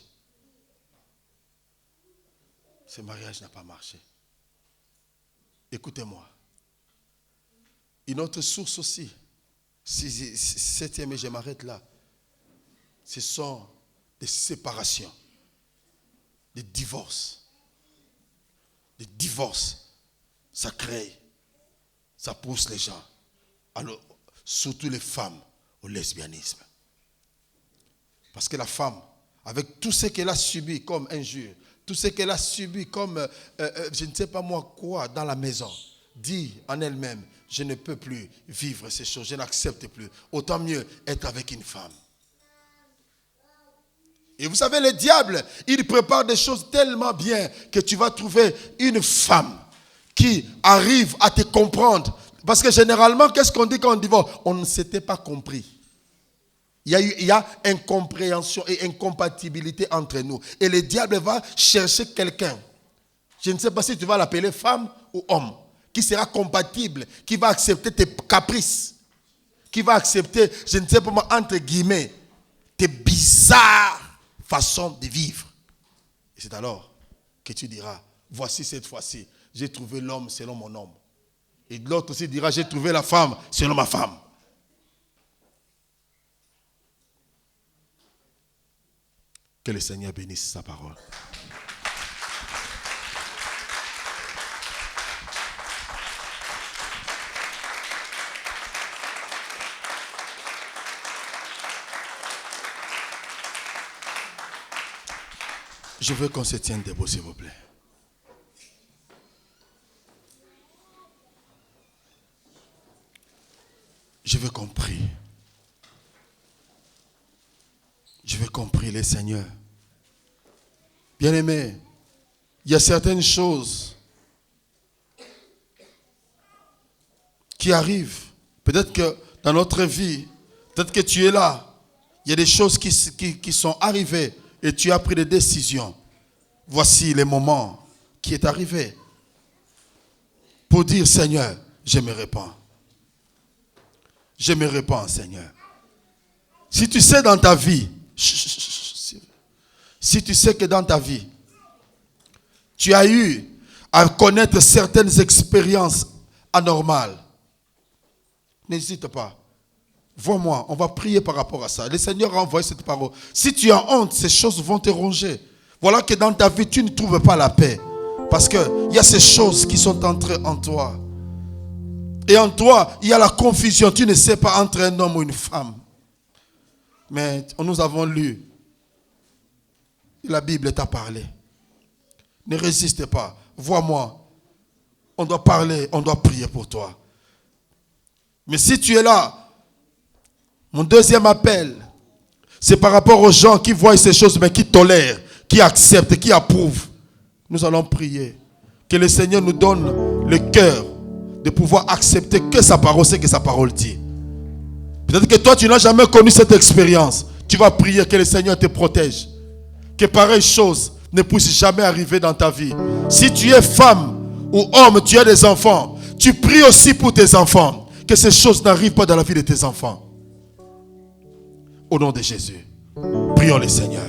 Ce mariage n'a pas marché. Écoutez-moi. Une autre source aussi, septième et je m'arrête là, ce sont des séparations, des divorces. Des divorces, ça crée, ça pousse les gens, alors, surtout les femmes, au lesbianisme. Parce que la femme, avec tout ce qu'elle a subi comme injure, tout ce qu'elle a subi comme, je ne sais pas moi quoi, dans la maison, dit en elle-même, je ne peux plus vivre ces choses, je n'accepte plus. Autant mieux être avec une femme. Et vous savez, le diable, il prépare des choses tellement bien que tu vas trouver une femme qui arrive à te comprendre. Parce que généralement, qu'est-ce qu'on dit quand on divorce? On ne s'était pas compris. Il y a incompréhension et incompatibilité entre nous. Et le diable va chercher quelqu'un. Je ne sais pas si tu vas l'appeler femme ou homme, qui sera compatible, qui va accepter tes caprices, qui va accepter, je ne sais pas moi, entre guillemets, tes bizarres façons de vivre. Et c'est alors que tu diras, voici cette fois-ci, j'ai trouvé l'homme selon mon homme. Et l'autre aussi dira, j'ai trouvé la femme selon ma femme. Que le Seigneur bénisse sa parole. Je veux qu'on se tienne debout, s'il vous plaît. Je veux qu'on prie. Je veux qu'on prie le Seigneur. Bien-aimé, il y a certaines choses qui arrivent. Peut-être que dans notre vie, peut-être que tu es là. Il y a des choses qui sont arrivées et tu as pris des décisions. Voici le moment qui est arrivé pour dire, Seigneur, je me répands. Je me répands, Seigneur. Si tu sais dans ta vie, si tu sais que dans ta vie, tu as eu à connaître certaines expériences anormales, n'hésite pas. Vois-moi, on va prier par rapport à ça. Le Seigneur a envoyé cette parole. Si tu as honte, ces choses vont te ronger. Voilà que dans ta vie, tu ne trouves pas la paix. Parce qu'il y a ces choses qui sont entrées en toi. Et en toi, il y a la confusion. Tu ne sais pas entre un homme ou une femme. Mais nous avons lu. La Bible t'a parlé. Ne résiste pas. Vois-moi. On doit parler, on doit prier pour toi. Mais si tu es là, mon deuxième appel, c'est par rapport aux gens qui voient ces choses, mais qui tolèrent, qui acceptent, qui approuvent. Nous allons prier. Que le Seigneur nous donne le cœur de pouvoir accepter que sa parole, c'est que sa parole dit. Peut-être que toi, tu n'as jamais connu cette expérience. Tu vas prier que le Seigneur te protège. Que pareille chose ne puisse jamais arriver dans ta vie. Si tu es femme ou homme, tu as des enfants, tu pries aussi pour tes enfants. Que ces choses n'arrivent pas dans la vie de tes enfants. Au nom de Jésus, prions le Seigneur.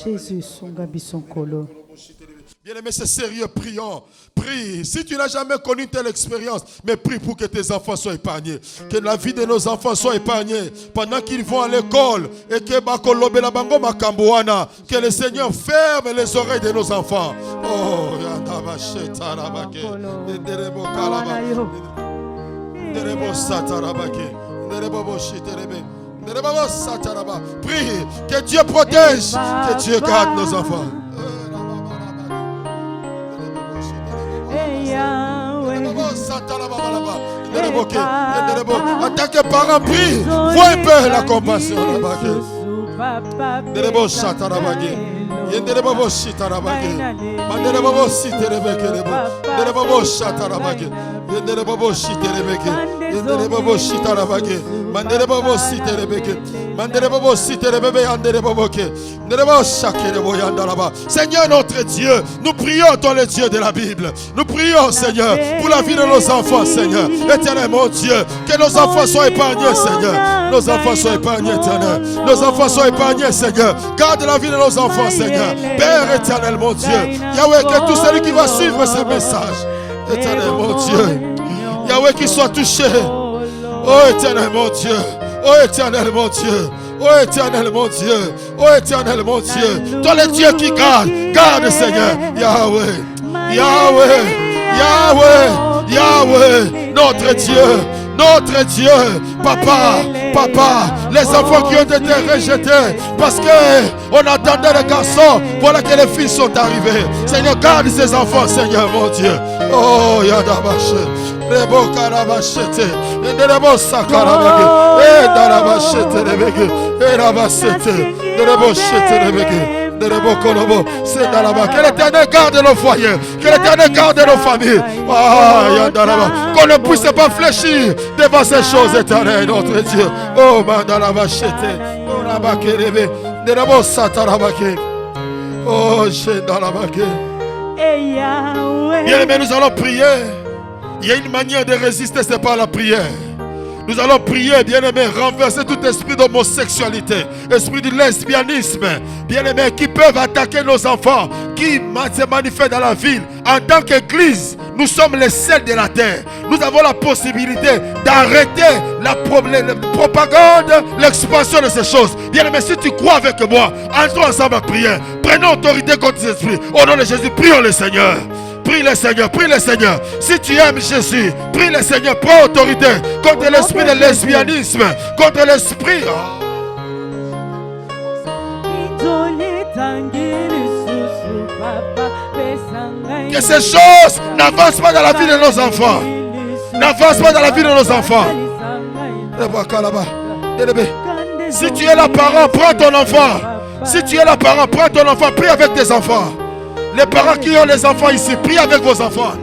Jésus, son gabi, son colo.
Bien-aimé, c'est sérieux, prions. Prie. Si tu n'as jamais connu une telle expérience, mais prie pour que tes enfants soient épargnés. Que la vie de nos enfants soit épargnée. Pendant qu'ils vont à l'école, et que le Seigneur ferme les oreilles de nos enfants. Oh, prie que Dieu protège, que Dieu garde nos enfants. En tant que parent, prie. Vois un peu la compassion. Seigneur notre Dieu, nous prions toi le Dieu de la Bible. Nous prions Seigneur pour la vie de nos enfants, Seigneur. Éternel mon Dieu, que nos enfants soient épargnés, Seigneur. Nos enfants soient épargnés, Éternel. Nos enfants soient épargnés, Seigneur. Garde la vie de nos enfants, Seigneur. Père éternel mon Dieu, Yahweh, que tout celui qui va suivre ce message, éternel mon Dieu, Yahweh, qu'il soit touché. Oh éternel mon Dieu, oh éternel mon Dieu, oh éternel mon Dieu, oh éternel mon Dieu, toi le Dieu qui garde, garde Seigneur, Yahweh, Yahweh, Yahweh, Yahweh, notre Dieu, notre Dieu, papa, les enfants qui ont été rejetés parce qu'on attendait les garçons, voilà que les filles sont arrivées. Seigneur, garde ces enfants, Seigneur, mon Dieu. Oh, Yadabache, Rebo Karabachete, Rebo Sakarabage, Darabachete, Rebege, Rabasete, Rebo Chete, Rebege. Que l'Éternel garde nos foyers, que l'Éternel garde nos familles. Qu'on ne puisse pas fléchir devant ces choses éternelles, notre Dieu. Oh, Mandalaba Chete, Rabakerebe, Nerabo Satarabake. Oh, Chendalabake. Bien aimé, nous allons prier. Il y a une manière de résister, c'est par la prière. Nous allons prier, bien-aimés, renverser tout esprit d'homosexualité, esprit de lesbianisme, bien-aimés, qui peuvent attaquer nos enfants, qui se manifestent dans la ville. En tant qu'Église, nous sommes les sels de la terre. Nous avons la possibilité d'arrêter la propagande, l'expansion de ces choses. Bien-aimés, si tu crois avec moi, entrons ensemble à prier. Prenons autorité contre ces esprits. Au nom de Jésus, prions le Seigneur. Prie le Seigneur, prie le Seigneur. Si tu aimes Jésus, prie le Seigneur, prends autorité contre l'esprit de lesbianisme, contre l'esprit. Que ces choses n'avancent pas dans la vie de nos enfants. N'avancent pas dans la vie de nos enfants. Si tu es là parent, prends ton enfant. Si tu es là parent, prends ton enfant, prie avec tes enfants. Les parents qui ont les enfants ici, priez avec vos enfants.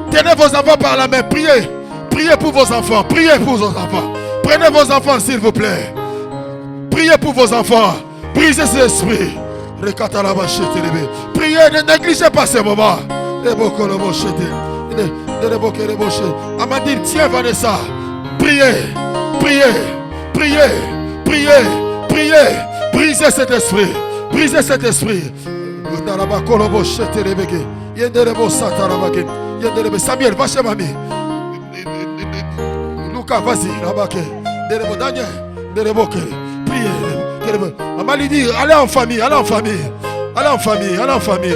Tenez vos enfants par la main, priez. Priez pour vos enfants, priez pour vos enfants. Prenez vos enfants s'il vous plaît. Priez pour vos enfants. Brisez ces esprits. Priez, ne négligez pas ces moments. Amandine, tiens Vanessa. Priez, priez, priez, priez, priez. Brisez cet esprit. Brisez cet esprit. Samuel, va chez mamie. Lucas, vas-y. Daniel, priez. Amalidi, allez en famille, allez en famille. Allez en famille, allez en famille.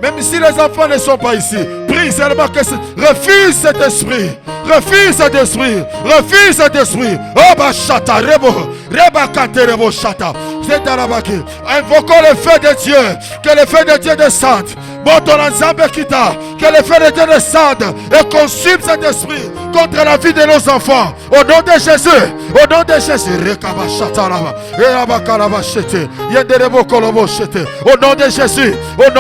Même si les enfants ne sont pas ici, prie seulement que refuse cet esprit. Refuse cet esprit. Refuse cet esprit. Oh, Bachata, Rebo, Rebakate, Rebo, Chata. Invoquons le feu de Dieu. Que le feu de Dieu descende. Monte ensemble, Kita. Que le feu de Dieu descende et consume cet esprit contre la vie de nos enfants. Au nom de Jésus. Au nom de Jésus. Au nom de Jésus. Au nom de Jésus. Au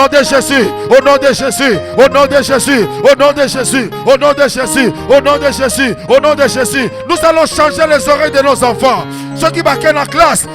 nom de Jésus. Au nom de Jésus. Au nom de Jésus. Au nom de Jésus. Au nom de Jésus. Au nom de Jésus. Nous allons changer les oreilles de nos enfants. Ceux qui baquent la classe,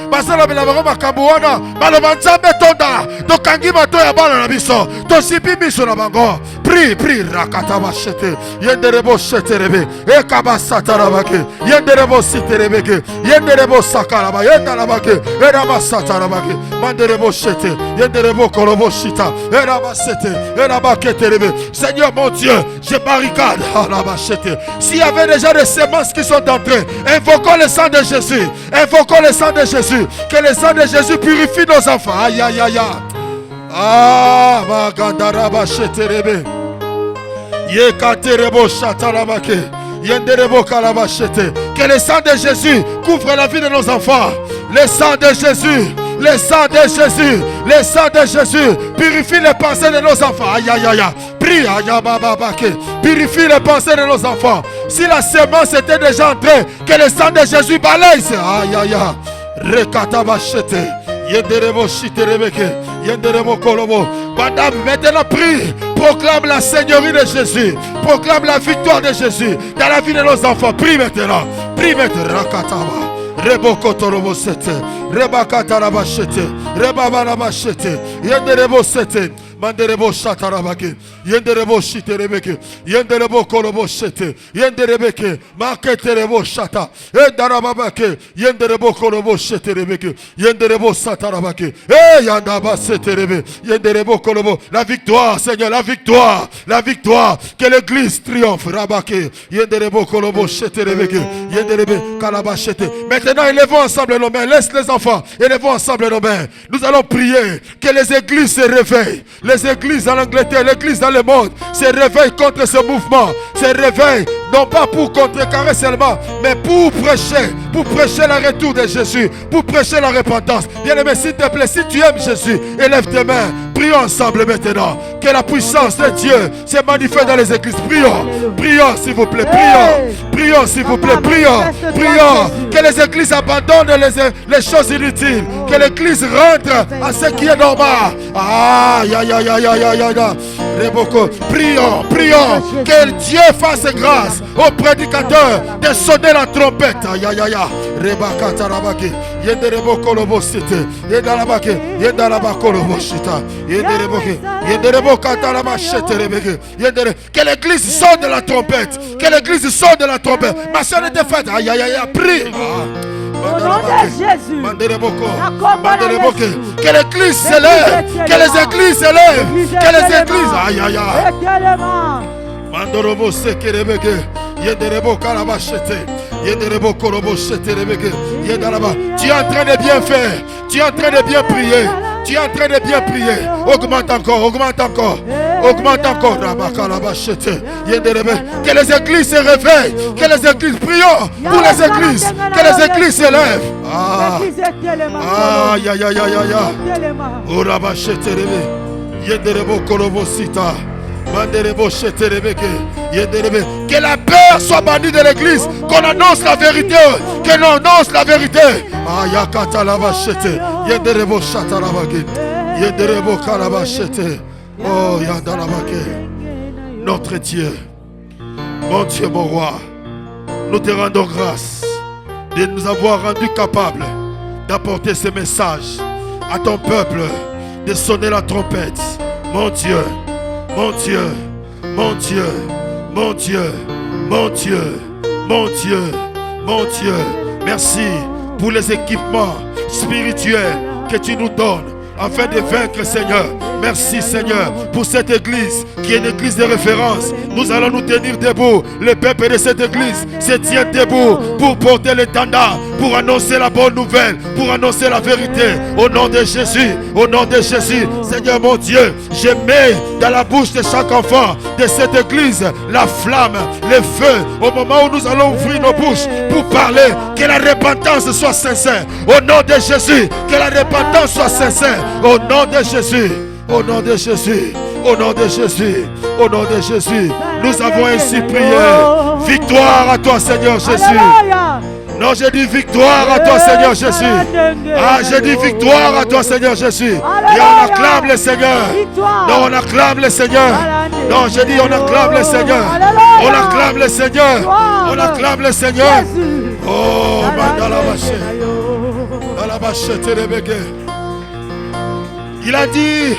prie, prie, rakataba shete, yenderebo sheterebe, ekabasatarabake, yenderebo siterebeke, yenderebo sakaraba, yendarabake, erabasatarabake, manderebo shete, yenderebo kolobo shita, erabasete, erabaketerebe. Seigneur mon Dieu, je barricade, arabashete. S'il y avait déjà des semences qui sont entrées, invoquons le sang de Jésus. Invoquons le sang de Jésus. Que le sang de Jésus purifie nos enfants. Aïe, aïe, aïe, aïe. Ah, magandaraba sheterebe. Yekaterebo shatarabake. Yenderebo kalabashete. Que le sang de Jésus couvre la vie de nos enfants. Le sang de Jésus. Le sang de Jésus. Le sang de Jésus purifie les pensées de nos enfants. Aïe, aïe, aïe. Prie, aïe, bababake. Purifie les pensées de nos enfants. Si la semence était déjà entrée, que le sang de Jésus balaye. Aïe, aïe, aïe. Rekatabashete. Yenderebo shiterebeke. Yenderebo kolobo. Madame, maintenant prie. Proclame la seigneurie de Jésus. Proclame la victoire de Jésus dans la vie de nos enfants. Prie maintenant. Prie maintenant. Rakataba. Rebokotorobo sete. Rebakatarabashete. Rebabarabashete. Yenderebo sete. Manderebo shatarabake.
Yenderebo shiterebeke. Yenderebo kolobo shete. Yenderebeke. Maketerebo shata. Endarababake. Yenderebo kolobo sheterebeke. Yenderebo satarabake. Yandaba seterebe. Yenderebo kolobo. La victoire, Seigneur, la victoire. La victoire. Que l'église triomphe. Rabake. Yenderebo kolobo sheterebeke. Yenderebe kalabashete. Maintenant, élevons ensemble nos mains. Laisse les enfants. Élevons ensemble nos mains. Nous allons prier que les églises se réveillent. Les églises en Angleterre, l'église dans le monde se réveillent contre ce mouvement. Se réveillent non pas pour contrecarrer seulement, mais pour prêcher le retour de Jésus, pour prêcher la repentance. Bien-aimé, s'il te plaît, si tu aimes Jésus, élève tes mains. Prions ensemble maintenant. Que la puissance de Dieu se manifeste dans les églises. Prions s'il vous plaît. Prions s'il vous plaît. Prions. Que les églises abandonnent les choses inutiles. Que l'église rentre à ce qui est normal. Prions. Que Dieu fasse grâce aux prédicateurs de sonner la trompette. Que l'église sonne de la trompette. Que l'église sonne de la trompette. Ma soeur était faite. Prie.
Au nom de Jésus.
Que l'église s'élève. Que les églises s'élèvent. Que les églises. Mandorobo sekerebeke. Yenderebo kalabashete. Yenderebo korobo sheterebeke. Yendaraba. Tu es en train de bien faire. Tu es en train de bien prier. Tu es en train de bien prier. Augmente encore. Rabakalabashete. Yenderebe. Que les églises se réveillent. Que les églises prions pour les églises. Que les églises s'élèvent. Urabasheterebe. Yenderebo korobo sita. Que la peur soit bannie de l'église, qu'on annonce la vérité, que l'on annonce la vérité. Notre Dieu, mon Dieu, mon roi, nous te rendons grâce de nous avoir rendus capables d'apporter ce message à ton peuple, de sonner la trompette. Mon Dieu, mon Dieu, mon Dieu, mon Dieu, mon Dieu, mon Dieu, mon Dieu. Merci pour les équipements spirituels que tu nous donnes afin de vaincre, Seigneur. Merci, Seigneur, pour cette église qui est une église de référence. Nous allons nous tenir debout. Le peuple de cette église se tient debout pour porter l'étendard, pour annoncer la bonne nouvelle, pour annoncer la vérité. Au nom de Jésus, Seigneur mon Dieu, je mets dans la bouche de chaque enfant de cette église la flamme, le feu, au moment où nous allons ouvrir nos bouches pour parler, que la repentance soit sincère. Au nom de Jésus, que la repentance soit sincère. Au nom de Jésus. Au nom de Jésus, nous avons ainsi prié. Victoire à toi, Seigneur Jésus. Non, j'ai dit victoire à toi, Seigneur Jésus. J'ai dit victoire à toi, Seigneur Jésus. Et on acclame le Seigneur. Non, on acclame le Seigneur. Non, j'ai dit on acclame le Seigneur. On acclame le Seigneur. On acclame le Seigneur. Oh, il a dit,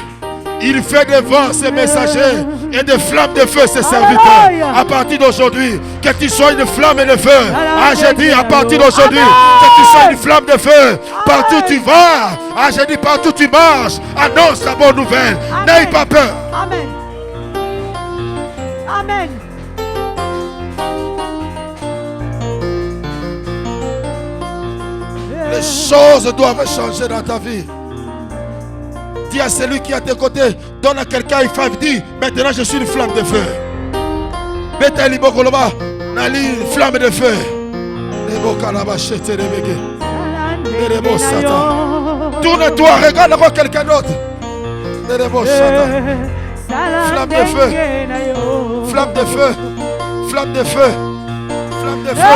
il fait de vent ses messagers et de flammes de feu ses serviteurs. À partir d'aujourd'hui, que tu sois une flamme de feu. J'ai dit à partir d'aujourd'hui, que tu sois une flamme de feu. Partout où tu vas, j'ai dit partout où tu marches, annonce la bonne nouvelle. N'aie pas peur.
Amen. Amen.
Les choses doivent changer dans ta vie. Dis à celui qui est à tes côtés, donne à quelqu'un une femme, dis, maintenant je suis une flamme de feu. Une flamme de feu. Tourne-toi, regarde encore quelqu'un d'autre. Flamme de feu. Flamme de feu. Flamme de feu. Flamme de feu.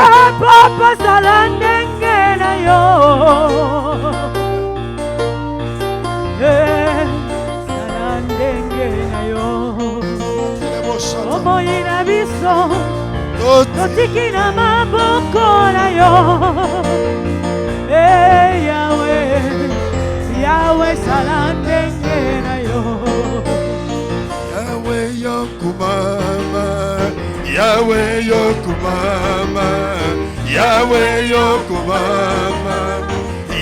Yahweh, Yahweh,
yokumama, Yahweh yokumama,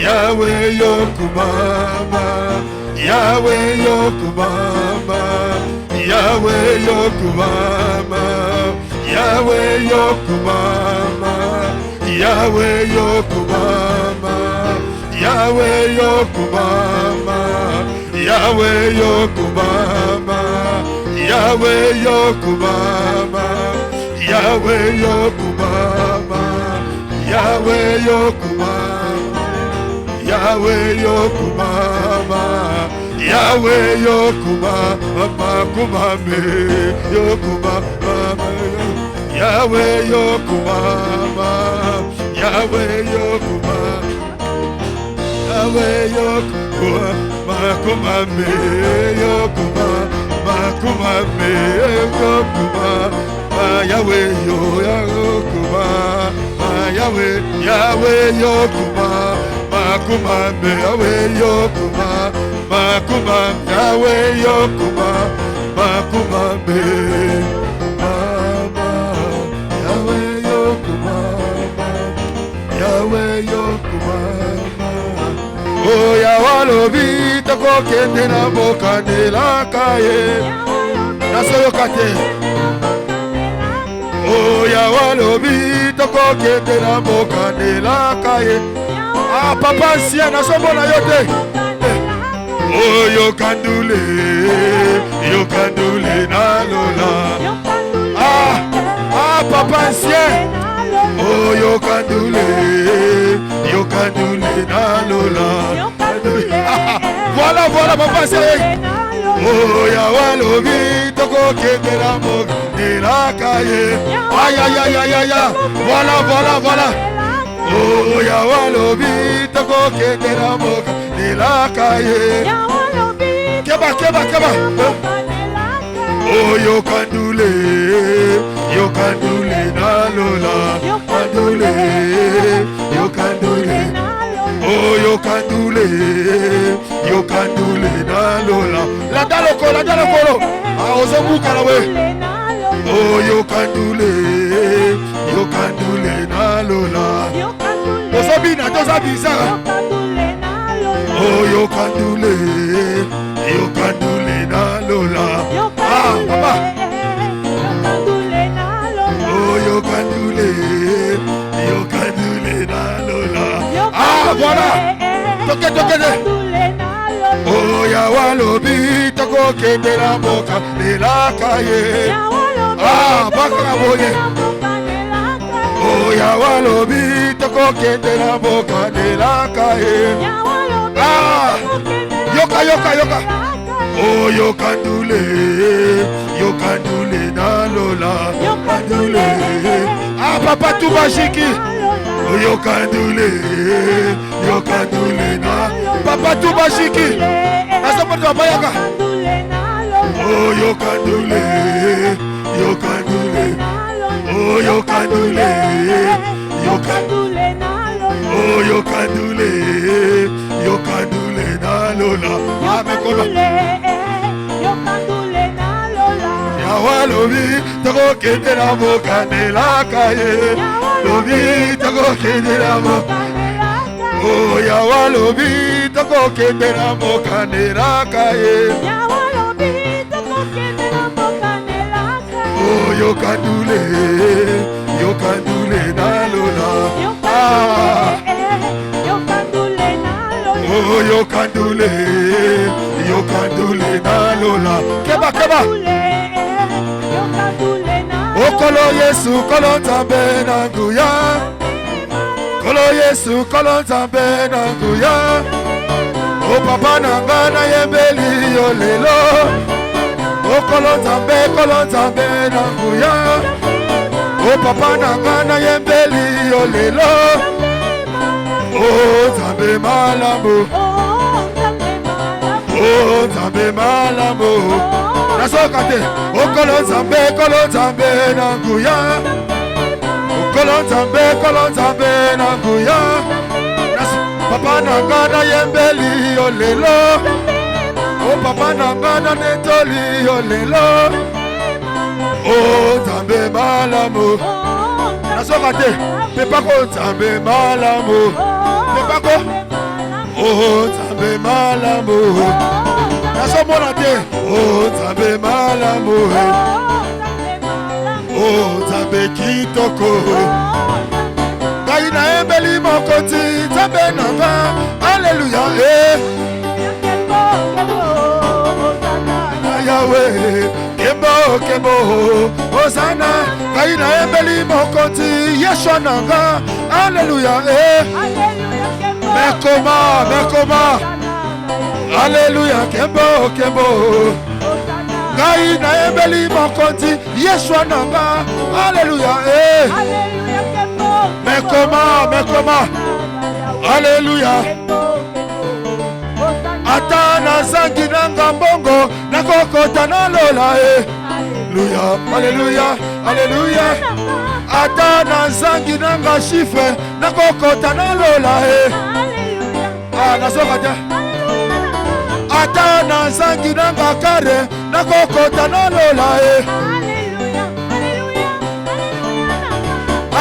Yahweh yokumama, Yahweh yokumama, Yahweh yokumama, Yahweh yokumama, Yahweh yokumama, Yahweh yokumama, Yahweh yokumama, Yahweh yokumama, Yahweh yokumama, Yahweh yokumama, Yahweh yokumama, Yahweh yokumama, kumame yokumama, Yahweh yokumama, Yahweh yokumama, Yahweh yokumama, kumame yokumama, kumame yokumama, Yahweh yokumama, Yahweh, Yahweh yokumama, kumame, Yahweh yokumama, kumame, Yahweh yokumama, kumame, Yahweh yokumama, Yahweh yokumama. Oh Yahweh lobi toko kende na bokane la kaye na soyo kate. Oh Yahweh lobi toko kende na bokane la kaye. Ah papa ancien na sobo na yote. Oh yokandule na lola. Ah papa ancien. Oh yokandule na lola. Voilà papa ancien. Oh Yahweh lobi toko kende na bokane la kaye. Aïe. Voilà. Oh Yahweh lobi toko kende na bokane la kaye. Keba. Oh yokandule na lola. Yokandule. Oh yokandule na lola. La dalokolo. Ah ozobuka na we. Oh yokandule na lola. Tozabisa. Oh yokandule na lola. Ah papa. Oh yokandule na lola. Ah voilà. Toke. Oh Yahweh lobi toko kende na boka de la kaye. Ah bakara boye. Oh Yahweh lobi toko kende na boka de la kaye. Ah yoka. Oh yokandule na lola. Ah papa tout magique. Oh yokandule na papa tout magique. Asopo bayaka. Oh yokandule. Oh yokandule na lola. Yahweh lobi toko kende na bokane la kaye. Lobi toko kende na bokane la kaye. Oh Yahweh lobi toko kende na bokane la kaye. Oh yokandule na lola. Oh yokandule na lola. Keba. Okolo Yesu kolo nzambe na nguya. Kolo Yesu kolo nzambe na nguya. O papa nanga na yembeli yo lelo. Okolo nzambe na nguya. O papa nanga na yembeli yo lelo. Oh nzambe malamu. Oh nzambe malamu. Nasokate, okolo nzambe na nguya. Okolo nzambe na nguya. Papa nanga na yembeli yo lelo. Oh papa nanga na netoli yo lelo. Oh, Nzambe malamu. Nasoka te. Pepako Nzambe malamu. Pepako. Oh, Nzambe malamu. Nasomona te. Oh, Nzambe malamu. Oh, Nzambe kitoko. Ngai na embeli mokoti Nzambe nanga. Alléluia. Yahweh, Kembo, Kembo, Hosanna, Kaina embeli mokoti, Yeshua nanga, Alléluia, mais comment, Alléluia, Kembo, Kembo, Kaina embeli mokoti, Yeshua nanga, Alléluia, mais comment, Alléluia. Atana zangi nanga mbongo nakokota na lola Alléluia, Alléluia, Alléluia. Atana zangi nanga chiffre nakokota na lola Ah, nasoka te. Atana zangi nanga kare nakokota na lola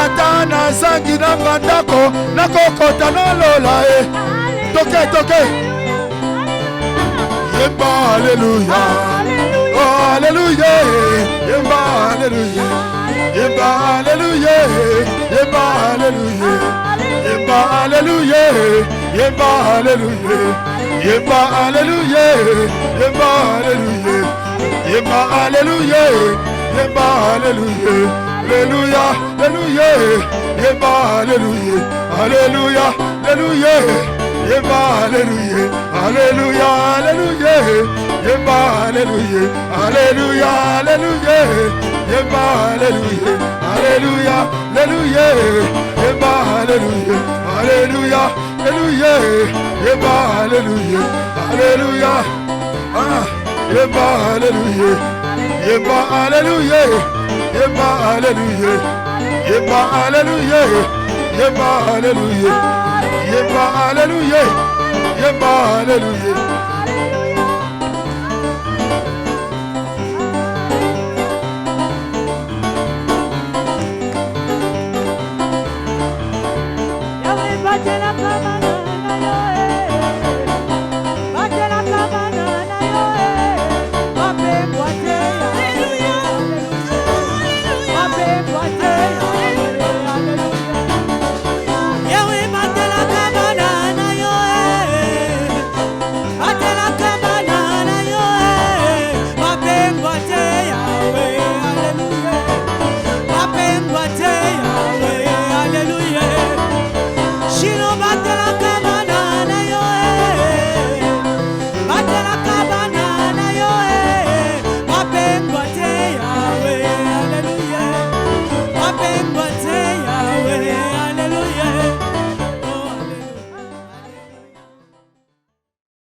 Atana zangi nanga ndako nakokota na lola Toke Yemba, Alléluia, oh, Alléluia, Yemba, Alléluia, Yemba, Alléluia, Yemba, Alléluia, Yemba, Alléluia, Yemba, Alléluia, Yemba, Alléluia, Yemba, Alléluia, Yemba, Alléluia, Yemba, Alléluia, Alléluia, Alléluia, Yemba, Alléluia, Alléluia, Alléluia. Yemba, Alléluia, Alléluia, Alléluia, Yemba, Alléluia, Alléluia, Alléluia, Yemba, Alléluia, Alléluia, Alléluia, Yemba, Alléluia, Alléluia, Alléluia, Yemba, Alléluia, Alléluia, Yemba, Alléluia, Yemba, Alléluia, Yemba, Alléluia, Yemba, Alléluia, Yemba, Alléluia. Yemba, Alléluia, Yemba, Alléluia,